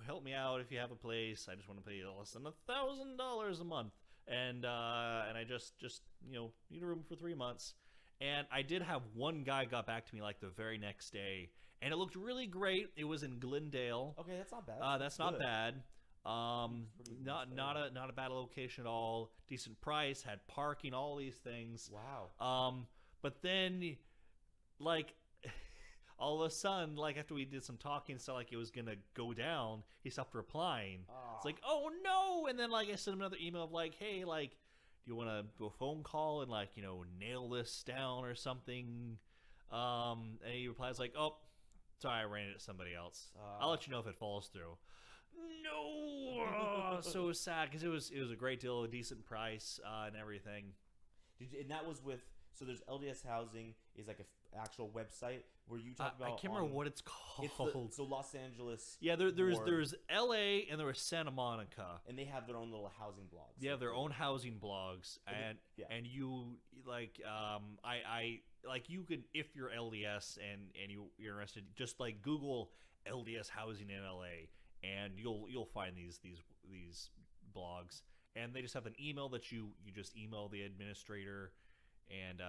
help me out if you have a place. I just want to pay less than $1,000 a month, and I just need a room for 3 months." And I did have one guy got back to me like the very next day, and it looked really great. It was in Glendale. Okay, that's not bad. That's not bad. Not a bad location at all. Decent price, had parking, all these things. Wow. But then, like, all of a sudden, like after we did some talking, it sounded like it was gonna go down. He stopped replying. It's like, oh no! And then like I sent him another email of like, hey, like, do you want to do a phone call and like nail this down or something? And he replies like, oh, sorry, I ran it to somebody else. I'll let you know if it falls through. No, so sad because it was a great deal, a decent price, and everything. And that was with, so there's LDS Housing is like an actual website where you talk about. I can't remember what it's called. So Los Angeles. Yeah, there's LA and there was Santa Monica, and they have their own little housing blogs. They have their own housing blogs, and you like I like you could, if you're LDS and you're interested, just like Google LDS housing in LA. And you'll find these blogs, and they just have an email that you just email the administrator, and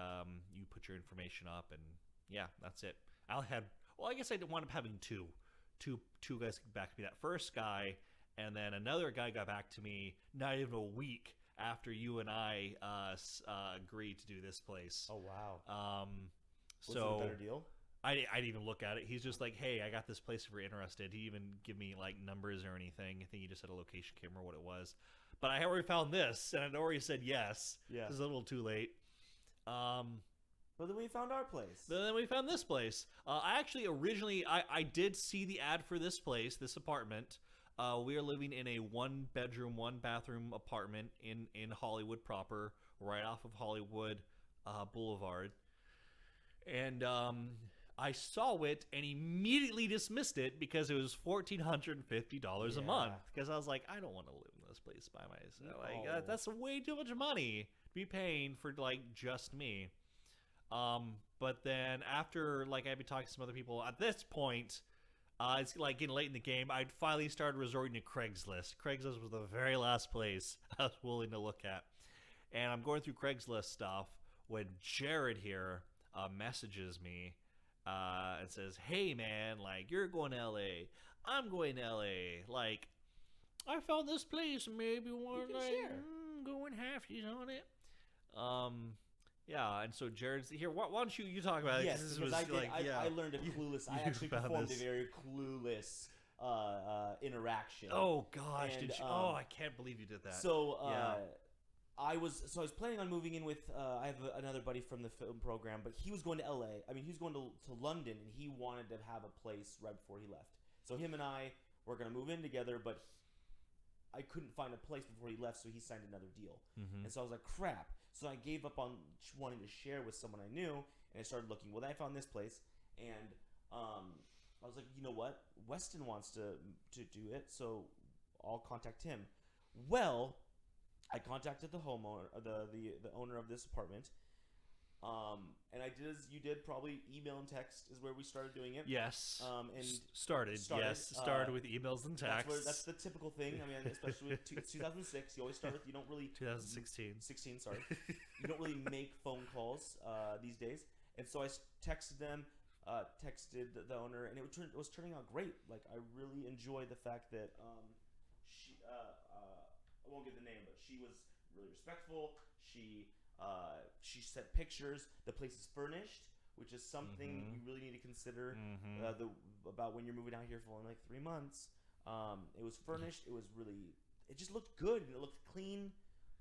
you put your information up, and yeah, that's it. I guess I wound up having two guys get back to me. That first guy, and then another guy got back to me not even a week after you and I agreed to do this place. Oh wow. Was so it a better deal? I didn't even look at it. He's just like, hey, I got this place if you're interested. He even give me like numbers or anything. I think he just had a location, can't remember what it was. But I already found this, and I'd already said yes. Yeah. It's a little too late. But then we found our place. But then we found this place. I actually originally, I did see the ad for this place, this apartment. We are living in a 1-bedroom, 1-bathroom apartment in Hollywood proper, right off of Hollywood Boulevard. And I saw it and immediately dismissed it because it was $1,450 a month. Because I was like, I don't want to live in this place by myself. No. Like that's way too much money to be paying for like just me. But then after like I'd be talking to some other people at this point, it's like getting late in the game. I finally started resorting to Craigslist. Craigslist was the very last place I was willing to look at, and I'm going through Craigslist stuff when Jared here messages me. And says, hey man, like, you're going to LA, I'm going to LA, like, I found this place, maybe want to like go in halfies on it. Yeah, and so Jared's here. Why don't you talk about it? Yes, because I learned a Clueless. I actually performed a very Clueless interaction. Oh gosh, did you? Oh, I can't believe you did that. So I was planning on moving in with I have another buddy from the film program, but he was going to LA. I mean, he was going to London, and he wanted to have a place right before he left. So him and I were going to move in together, but I couldn't find a place before he left, so he signed another deal. Mm-hmm. And so I was like, crap. So I gave up on wanting to share with someone I knew, and I started looking. Well, then I found this place, and I was like, you know what? Westin wants to do it, so I'll contact him. Well, I contacted the homeowner, the owner of this apartment, and I did as you did. Probably email and text is where we started doing it. Yes. And started with emails and texts. That's the typical thing. I mean, especially with 2006, you always start with 2016. 16, sorry. You don't really make phone calls these days, and so I texted them. Texted the owner, and it was turning out great. Like, I really enjoyed the fact that she I won't give the name, but she was really respectful. She sent pictures. The place is furnished, which is something you really need to consider about when you're moving out here for only like 3 months. It was furnished. It just looked good, and it looked clean.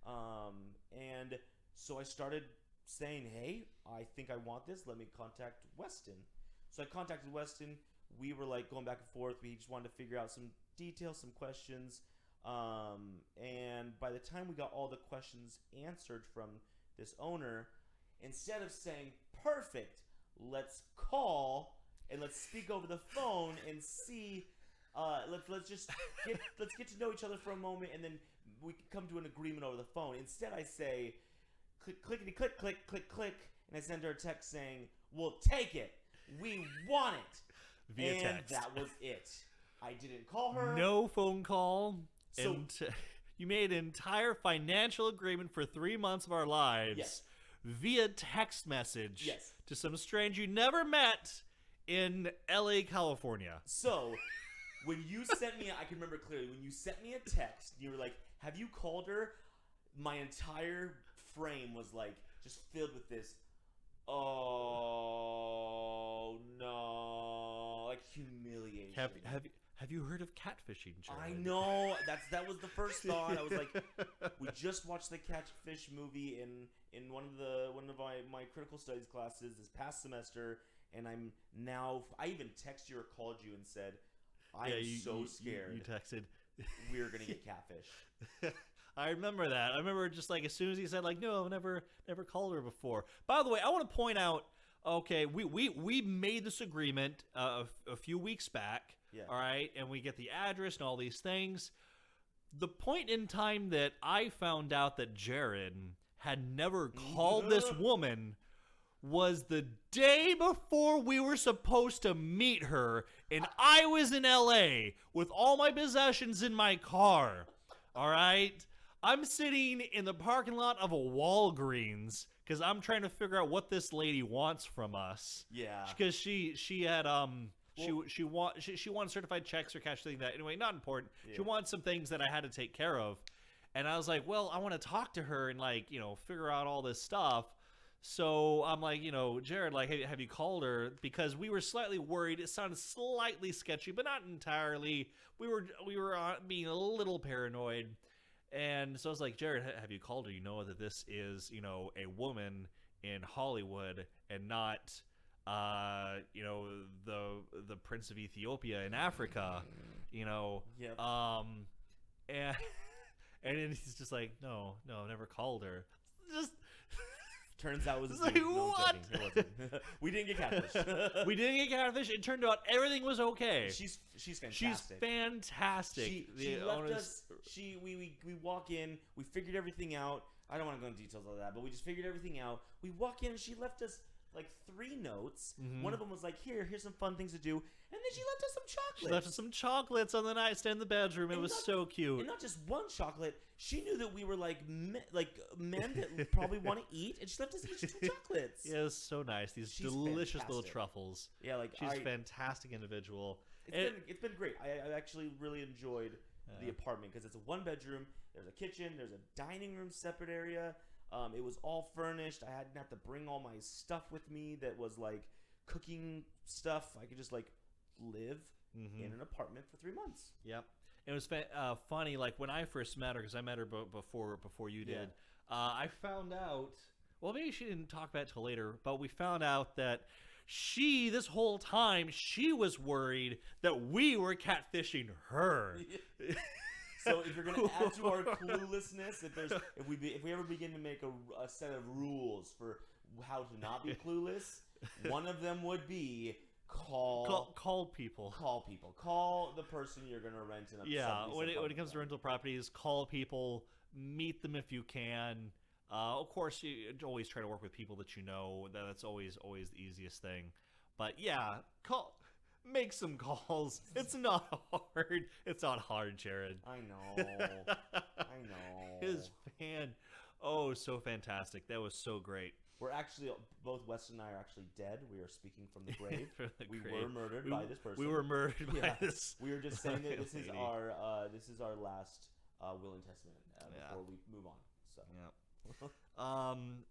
And so I started saying, hey, I think I want this. Let me contact Westin. So I contacted Westin. We were like going back and forth. We just wanted to figure out some details, some questions. And by the time we got all the questions answered from this owner, instead of saying, perfect, let's call and let's speak over the phone and see, let's get to know each other for a moment, and then we can come to an agreement over the phone. Instead, I say, clickety click, click, click, click, and I send her a text saying, we'll take it. We want it. Via text. And that was it. I didn't call her. No phone call. So, you made an entire financial agreement for 3 months of our lives via text message to some stranger you never met in LA, California. So, when you sent me, I can remember clearly, when you sent me a text, you were like, have you called her? My entire frame was like, just filled with this, Oh no! Like humiliation. Have you heard of catfishing, Jared? I know. That was the first thought. I was like, we just watched the catfish movie in one of my critical studies classes this past semester, and I even texted you or called you and said, I'm so scared. You texted. We're gonna get catfish. I remember that. I remember just like as soon as he said like, no, I've never called her before. By the way, I want to point out. Okay, we made this agreement a few weeks back. Yeah. All right, and we get the address and all these things. The point in time that I found out that Jared had never called this woman was the day before we were supposed to meet her, and I was in LA with all my possessions in my car. All right? I'm sitting in the parking lot of a Walgreens because I'm trying to figure out what this lady wants from us. Yeah. Because she had she wanted certified checks or cash, thing that anyway, not important. Yeah. She wanted some things that I had to take care of, and I was like, well, I want to talk to her and like figure out all this stuff. So I'm like, Jared, like, hey, have you called her? Because we were slightly worried. It sounded slightly sketchy, but not entirely. We were being a little paranoid. And so I was like, Jared, have you called her? You know that this is, a woman in Hollywood and not, the Prince of Ethiopia in Africa, Yep. And then he's just like, no, I've never called her. Just turns out it was like, what? No, it wasn't. We didn't get catfish. We didn't get catfish. It turned out everything was okay. She's fantastic. She's fantastic. She left us. We walk in. We figured everything out. I don't want to go into details of that, but we just figured everything out. We walk in and she left us like 3 notes. Mm-hmm. One of them was like, here's some fun things to do. And then she left us some chocolates. She left us some chocolates on the nightstand in the bedroom. It was so cute. And not just one chocolate. She knew that we were like men that probably want to eat, and she left us each 2 chocolates. Yeah, it was so nice. She's delicious fantastic. Little truffles. Yeah, like she's a fantastic individual. It's been great. I actually really enjoyed the apartment because it's a 1-bedroom. There's a kitchen. There's a dining room separate area. It was all furnished. I didn't have to bring all my stuff with me that was like cooking stuff. I could just like live in an apartment for 3 months. Yep. It was funny, like when I first met her, because I met her before you did. Yeah. I found out. Well, maybe she didn't talk about it till later, but we found out that this whole time she was worried that we were catfishing her. So if you're going to add to our cluelessness, if we ever begin to make a set of rules for how to not be clueless, one of them would be call people. Call the person you're going to rent an episode. Yeah, when it comes to rental properties, call people, meet them if you can. Of course, you always try to work with people that you know. That's always the easiest thing. But yeah, make some calls. It's not hard. It's not hard, Jared. I know. His so fantastic. That was so great. We're actually, both Westin and I are actually dead. We are speaking from the grave. Were murdered by this person. We were murdered by this. We were just saying that this is our last will and testament before we move on.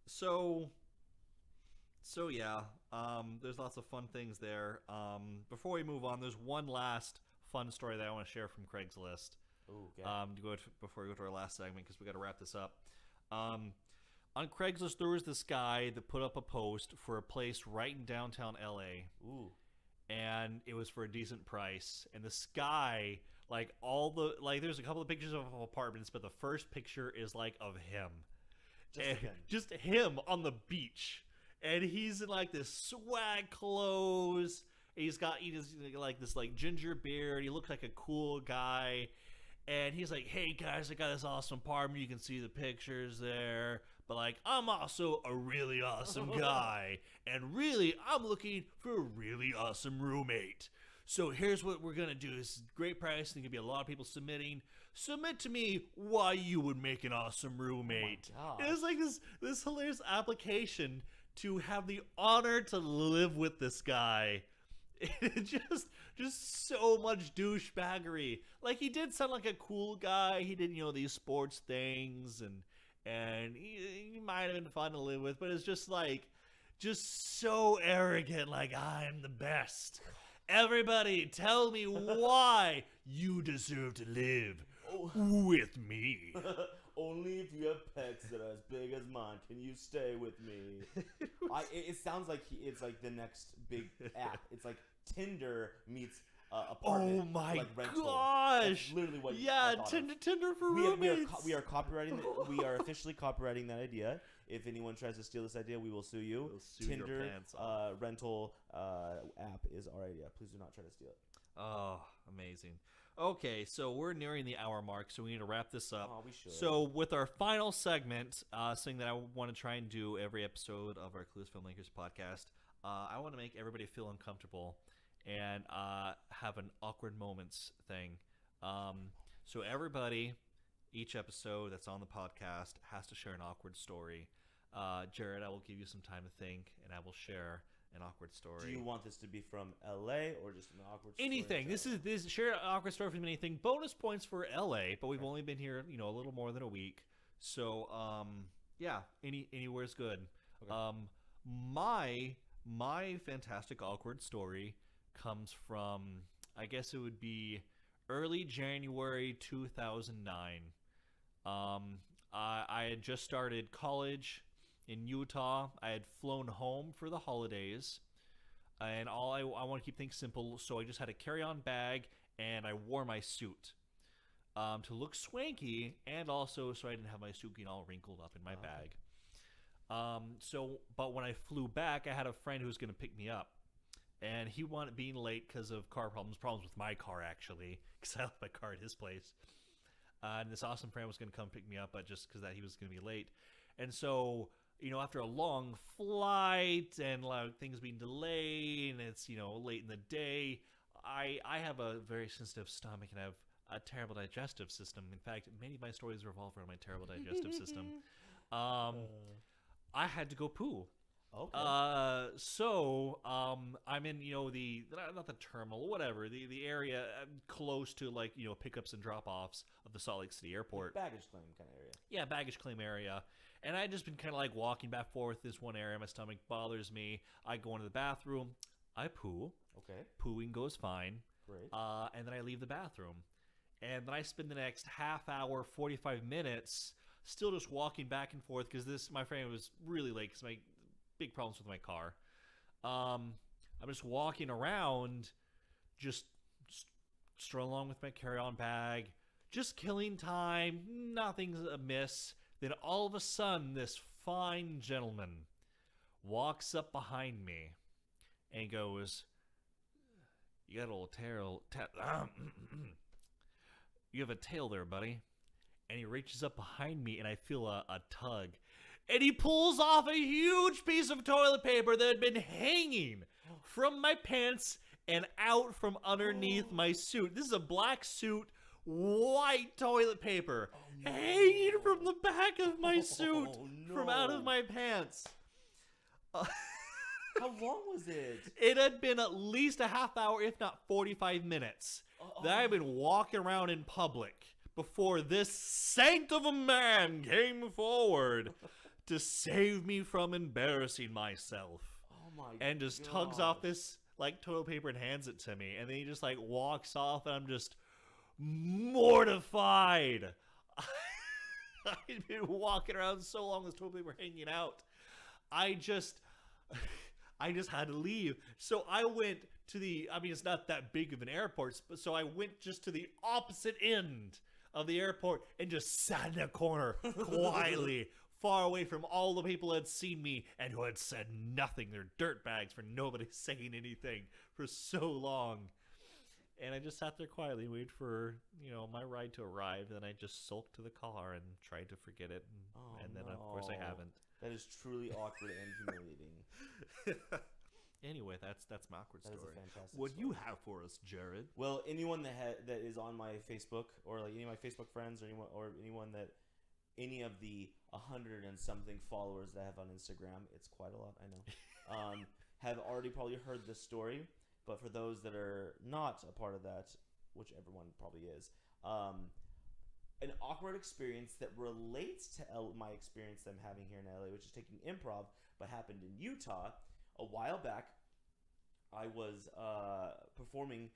So yeah. There's lots of fun things there. Before we move on, there's one last fun story that I want to share from Craigslist. Okay. Before we go to our last segment, because we got to wrap this up. On Craigslist, there was this guy that put up a post for a place right in downtown LA. Ooh. And it was for a decent price. And this guy, there's a couple of pictures of apartments, but the first picture is like of him. Just him on the beach. And he's in like this swag clothes. He has like this like ginger beard. He looks like a cool guy. And he's like, hey guys, I got this awesome apartment. You can see the pictures there. But like, I'm also a really awesome guy. And really, I'm looking for a really awesome roommate. So here's what we're going to do. This is a great price. There's going to be a lot of people submitting. Submit to me why you would make an awesome roommate. Oh it was like this hilarious application to have the honor to live with this guy. It just so much douchebaggery. Like, he did sound like a cool guy. He did, these sports things, and he might have been fun to live with, but it's just like, just so arrogant, like I'm the best. Everybody, tell me why you deserve to live with me. Only if you have pecs that are as big as mine can you stay with me. It sounds like it's like the next big app. It's like Tinder meets apartment. Oh my like rental. gosh! That's literally what. Yeah, Tinder for roommates. We are copywriting. We are officially copywriting that idea. If anyone tries to steal this idea, we will sue you. We'll sue Tinder your pants off. rental app is our idea. Please do not try to steal it. Oh, amazing. Okay, so we're nearing the hour mark, so we need to wrap this up. Oh, we should. So with our final segment, something that I want to try and do every episode of our Clueless FIlmmakers podcast, I want to make everybody feel uncomfortable and have an awkward moments thing. So everybody, each episode that's on the podcast has to share an awkward story. Jared, I will give you some time to think, and I will share an awkward story. Do you want this to be from LA or just an awkward story? Anything. This share an awkward story from anything. Bonus points for LA, but we've only been here, a little more than a week. So, yeah, anywhere's good. Okay. My fantastic awkward story comes from, I guess it would be early January 2009. I had just started college in Utah. I had flown home for the holidays, and I want to keep things simple, so I just had a carry-on bag, and I wore my suit to look swanky, and also so I didn't have my suit getting all wrinkled up in my bag. But when I flew back, I had a friend who was going to pick me up, and he wanted being late because of car problems with my car, actually, because I left my car at his place. And this awesome friend was going to come pick me up, but just because that he was going to be late. And so, after a long flight and things being delayed, and it's, late in the day, I have a very sensitive stomach, and I have a terrible digestive system. In fact, many of my stories revolve around my terrible digestive system. I had to go poo. Okay. So I'm in, not the terminal, whatever, the area close to pickups and drop-offs of the Salt Lake City airport. Baggage claim kind of area. Yeah, baggage claim area. And I had just been kind of walking back and forth this one area. My stomach bothers me. I go into the bathroom. I poo. Okay. Pooing goes fine. Great. And then I leave the bathroom. And then I spend the next half hour, 45 minutes, still just walking back and forth because my friend was really late because my big problems with my car. I'm just walking around, just strolling along with my carry-on bag, just killing time, nothing's amiss. Then all of a sudden, this fine gentleman walks up behind me and goes, "You got a little tail, you have a tail there, buddy." And he reaches up behind me, and I feel a tug. And he pulls off a huge piece of toilet paper that had been hanging from my pants and out from underneath my suit. This is a black suit, white toilet paper hanging from the back of my suit from out of my pants. How long was it? It had been at least a half hour, if not 45 minutes, that I've been walking around in public before this saint of a man came forward to save me from embarrassing myself. Oh my god. And just tugs off this toilet paper and hands it to me. And then he just walks off, and I'm just mortified. I'd been walking around so long with toilet paper hanging out. I just had to leave. So I went to it's not that big of an airport, but so I went just to the opposite end of the airport and just sat in a corner quietly, far away from all the people who had seen me and who had said nothing. They're dirtbags for nobody saying anything for so long. And I just sat there quietly and waited for, my ride to arrive. And then I just sulked to the car and tried to forget it. And then, of course, I haven't. That is truly awkward and humiliating. Anyway, that's my awkward story. That is a fantastic What story. do you have for us, Jared? Well, anyone that is on my Facebook or any of my Facebook friends or anyone that any of the 100 and something followers that I have on Instagram, it's quite a lot, I know, have already probably heard this story. But for those that are not a part of that, which everyone probably is, an awkward experience that relates to my experience that I'm having here in LA, which is taking improv, but happened in Utah a while back. I was performing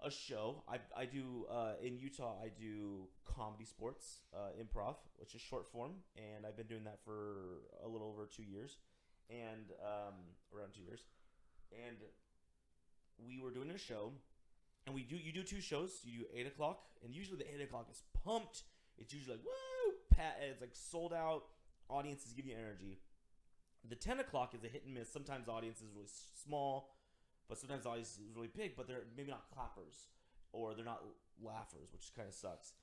a show. I do in Utah. I do comedy sports, improv, which is short form, and I've been doing that for a little over 2 years, and around 2 years. And we were doing a show, and you do 2 shows. You do 8 o'clock, and usually the 8 o'clock is pumped. It's usually like woo, it's like sold out. Audiences give you energy. The 10 o'clock is a hit and miss. Sometimes the audience is really small, but sometimes the audience is really big, but they're maybe not clappers, or they're not laughers, which kind of sucks.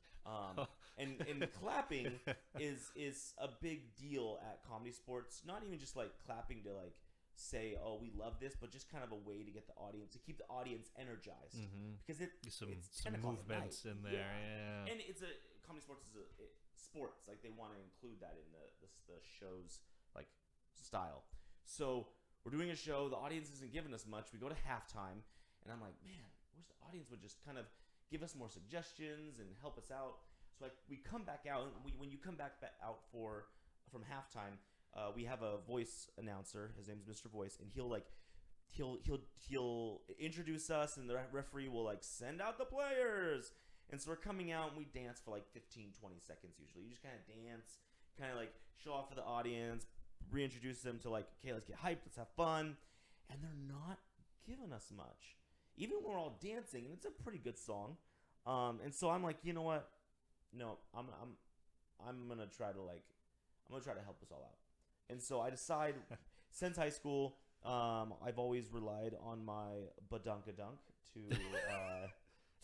And clapping is a big deal at comedy sports. Not even just like clapping to like say, oh, we love this, but just kind of a way to get the audience, to keep the audience energized. Because it's some movements in there. Yeah. And it's comedy sports is sports. Like they want to include that in the show's like style. So we're doing a show. The audience isn't giving us much. We go to halftime, and I'm like, man, wish the audience would just kind of give us more suggestions and help us out. So like we come back out, and when you come back out from halftime, we have a voice announcer. His name's Mr. Voice, and he'll introduce us, and the referee will like send out the players. And so we're coming out, and we dance for like 15, 20 seconds usually. You just kind of dance, kind of like show off for the audience, reintroduce them to like, okay, let's get hyped, let's have fun. And they're not giving us much. Even when we're all dancing, and it's a pretty good song. And so I'm like, you know what? No, I'm gonna try to help us all out. And so I decide, since high school, I've always relied on my badunkadunk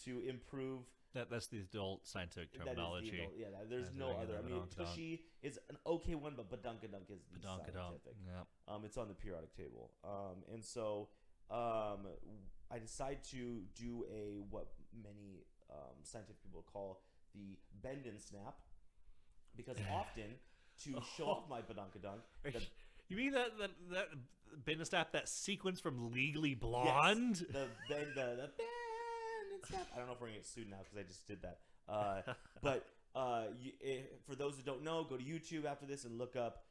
to improve. That's the adult scientific terminology. There's no other. I mean, tushy is an okay one, but badunkadunk is the scientific. Yeah. It's on the periodic table. And so I decide to do what many scientific people call the bend and snap, because often to show off my badunkadunk. You mean that bend and snap, that sequence from Legally Blonde? Yes, the bend and snap. I don't know if we're gonna get sued now because I just did that. But for those that don't know, go to YouTube after this and look up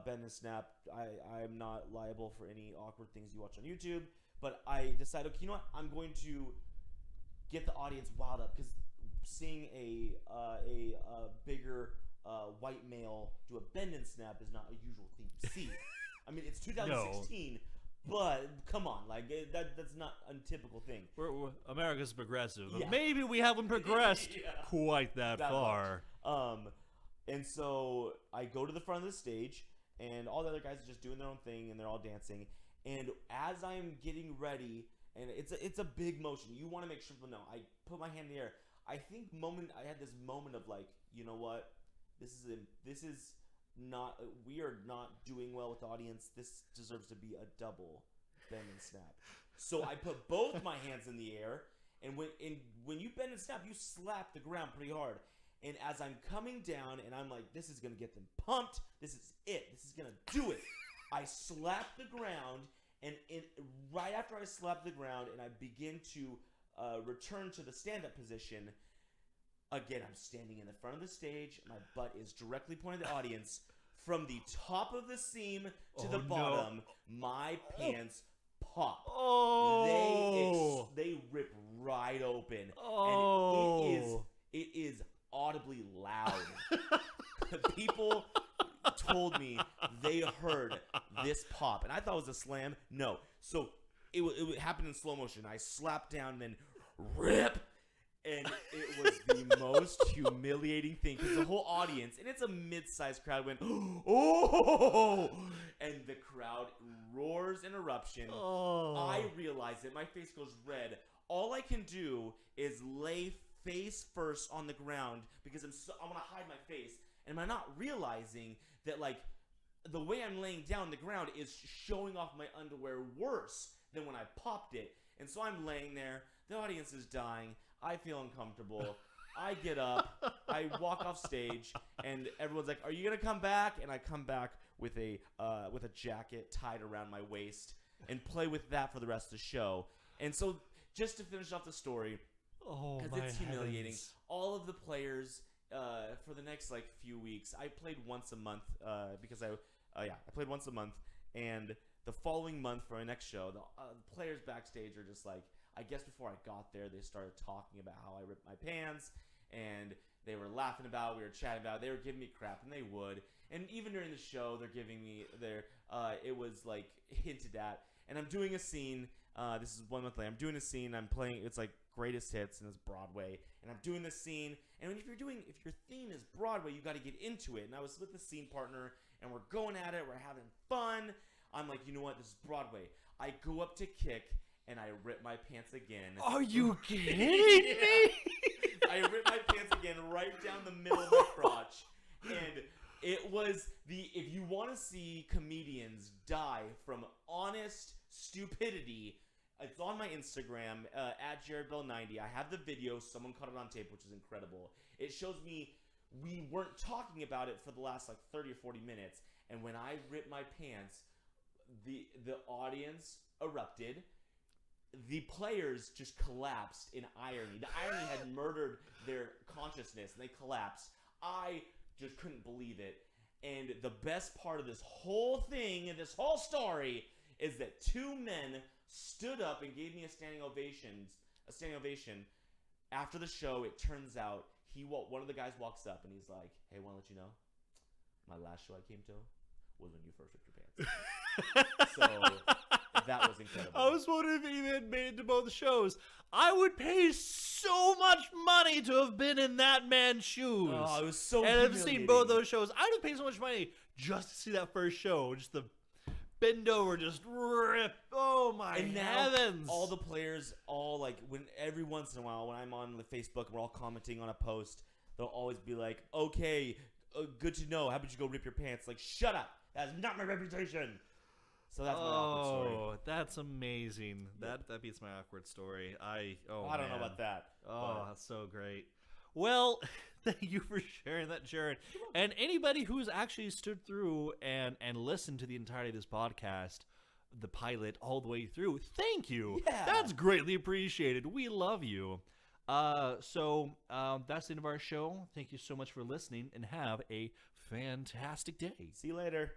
bend and snap. I'm not liable for any awkward things you watch on YouTube, but I decided, okay, you know what? I'm going to get the audience wild up, because seeing a bigger white male do a bend and snap is not a usual thing to see. I mean, it's 2016. No. But come on, like that's not a typical thing. America's progressive. Yeah. Maybe we haven't progressed quite that far. And so I go to the front of the stage, and all the other guys are just doing their own thing, and they're all dancing. And as I'm getting ready, and it's a big motion. You want to make sure people know. I put my hand in the air. I had this moment of like, you know what? This is not. We are not doing well with the audience. This deserves to be a double bend and snap. So I put both my hands in the air, and when you bend and snap, you slap the ground pretty hard. And as I'm coming down, and I'm like, this is gonna get them pumped. This is it. This is gonna do it. I slap the ground, and right after I slap the ground, and I begin to return to the stand-up position. Again, I'm standing in the front of the stage. My butt is directly pointing at the audience. From the top of the seam to the bottom, my pants pop. Oh! They rip right open. Oh! And it is audibly loud. People told me they heard this pop, and I thought it was a slam. No. So it happened in slow motion. I slapped down and then rip. And it was the most humiliating thing, because the whole audience, and it's a mid-sized crowd, went, oh! And the crowd roars in eruption. Oh. I realize it. My face goes red. All I can do is lay face first on the ground, because I want to hide my face. And I'm not realizing that, like, the way I'm laying down on the ground is showing off my underwear worse than when I popped it. And so I'm laying there. The audience is dying. I feel uncomfortable. I get up. I walk off stage, and everyone's like, "Are you gonna come back?" And I come back with a jacket tied around my waist and play with that for the rest of the show. And so, just to finish off the story, because it's humiliating, all of the players for the next like few weeks, I played once a month because I played once a month, and the following month for my next show, the players backstage are just like, I guess before I got there, they started talking about how I ripped my pants, and they were laughing about it, we were chatting about it, they were giving me crap, and they would. And even during the show, they're giving me it was like hinted at. And I'm doing a scene, this is 1 month later, I'm doing a scene, I'm playing, it's like greatest hits, and it's Broadway. And I'm doing this scene, and if your theme is Broadway, you got to get into it. And I was with the scene partner, and we're going at it, we're having fun. I'm like, you know what, this is Broadway. I go up to kick, and I rip my pants again. Are you kidding me? I ripped my pants again right down the middle of my crotch. And it was if you want to see comedians die from honest stupidity, it's on my Instagram, at JaredBell90. I have the video. Someone caught it on tape, which is incredible. It shows me we weren't talking about it for the last like 30 or 40 minutes. And when I ripped my pants, the audience erupted. The players just collapsed in irony. The irony had murdered their consciousness, and they collapsed. I just couldn't believe it. And the best part of this whole thing and this whole story is that two men stood up and gave me a standing ovation. After the show, it turns out one of the guys walks up and he's like, "Hey, want to let you know, my last show I came to was when you first ripped your pants." So that was incredible. I was wondering if he had made it to both shows. I would pay so much money to have been in that man's shoes. Oh, it was so and I've seen both those shows. I would pay so much money just to see that first show. Just the bend over, just rip. Oh my heavens! All the players, when every once in a while, when I'm on the Facebook and we're all commenting on a post, they'll always be like, "Okay, good to know. How about you go rip your pants?" Like, shut up. That's not my reputation. So that's my awkward story. Oh, that's amazing. That beats my awkward story. I don't know about that. Oh, that's so great. Well, thank you for sharing that, Jared. And anybody who's actually stood through and listened to the entirety of this podcast, the pilot all the way through, thank you. Yeah. That's greatly appreciated. We love you. So that's the end of our show. Thank you so much for listening, and have a fantastic day. See you later.